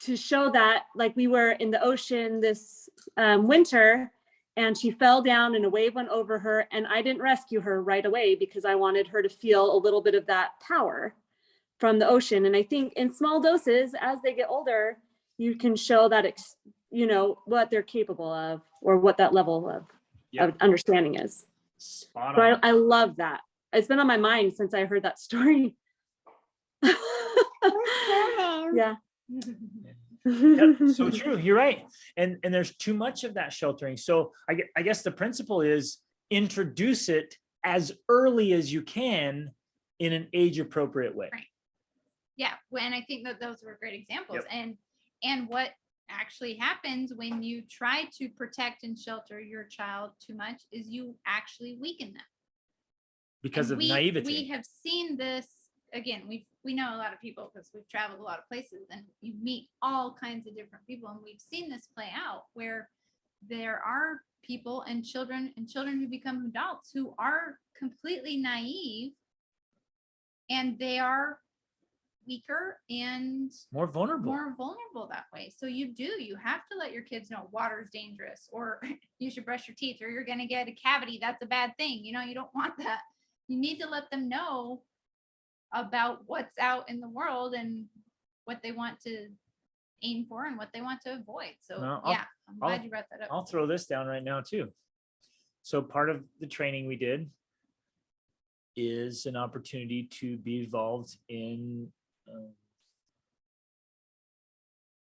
to show that, like, we were in the ocean this winter, and she fell down and a wave went over her, and I didn't rescue her right away because I wanted her to feel a little bit of that power from the ocean. And I think in small doses, as they get older, you can show that, you know, what they're capable of, or what that level of understanding is. Spot So on. I love that. It's been on my mind since I heard that story. Yeah. Yep, so true. You're right. And there's too much of that sheltering. So I guess the principle is introduce it as early as you can in an age appropriate way. Right. Yeah. And I think that those were great examples. Yep. And what actually happens when you try to protect and shelter your child too much is you actually weaken them. Because And of naivety. We have seen this. Again, we know a lot of people because we've traveled a lot of places, and you meet all kinds of different people, and we've seen this play out where there are people and children who become adults who are completely naive, and they are weaker and more vulnerable that way. So you have to let your kids know water is dangerous, or you should brush your teeth, or you're going to get a cavity. That's a bad thing. You know, you don't want that. You need to let them know about what's out in the world and what they want to aim for and what they want to avoid. So I'm glad you brought that up. I'll throw this down right now too. So part of the training we did is an opportunity to be involved in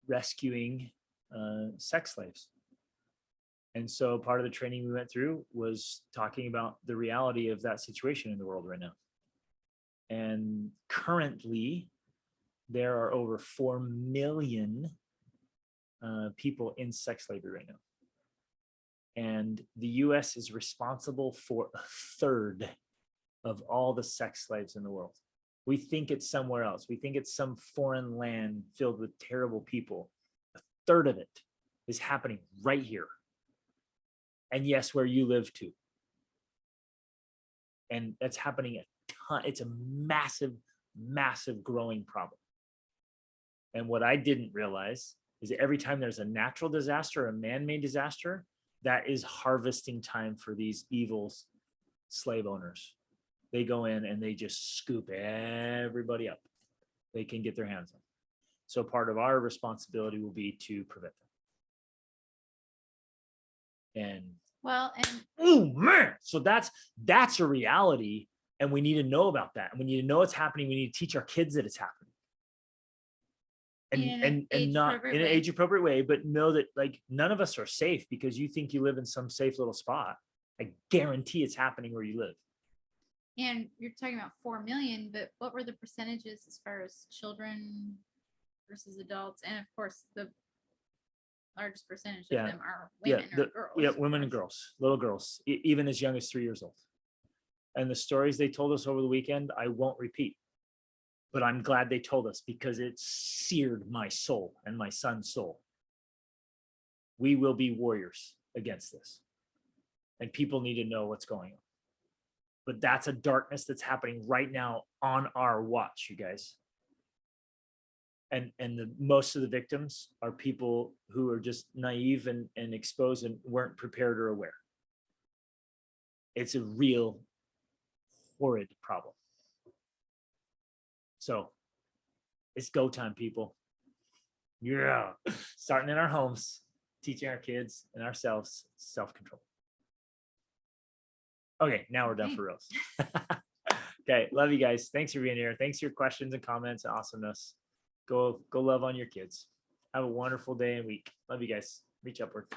rescuing sex slaves. And so part of the training we went through was talking about the reality of that situation in the world right now. And currently, there are over 4 million people in sex slavery right now. And the US is responsible for 1/3 of all the sex slaves in the world. We think it's somewhere else. We think it's some foreign land filled with terrible people. 1/3 of it is happening right here. And yes, where you live too. And that's happening a ton. It's a massive, massive growing problem. And what I didn't realize is that every time there's a natural disaster, a man-made disaster, that is harvesting time for these evil slave owners. They go in and they just scoop everybody up they can get their hands on. So part of our responsibility will be to prevent them. And oh man, so that's a reality, and we need to know about that, and we need to know it's happening. We need to teach our kids that it's happening, and not in an age appropriate way, but know that, like, none of us are safe because you think you live in some safe little spot. I guarantee it's happening where you live. And you're talking about 4 million, but what were the percentages as far as children versus adults? And of course, the largest percentage of them are women or girls. Yeah, women and girls, little girls, even as young as 3 years old. And the stories they told us over the weekend, I won't repeat, but I'm glad they told us because it seared my soul and my son's soul. We will be warriors against this, and people need to know what's going on. But that's a darkness that's happening right now on our watch, you guys. And most of the victims are people who are just naive and exposed and weren't prepared or aware. It's a real horrid problem. So it's go time, people. Yeah. Starting in our homes, teaching our kids and ourselves self-control. Okay, now we're done for reals. Okay, love you guys. Thanks for being here. Thanks for your questions and comments and awesomeness. Go love on your kids. Have a wonderful day and week. Love you guys. Reach upward.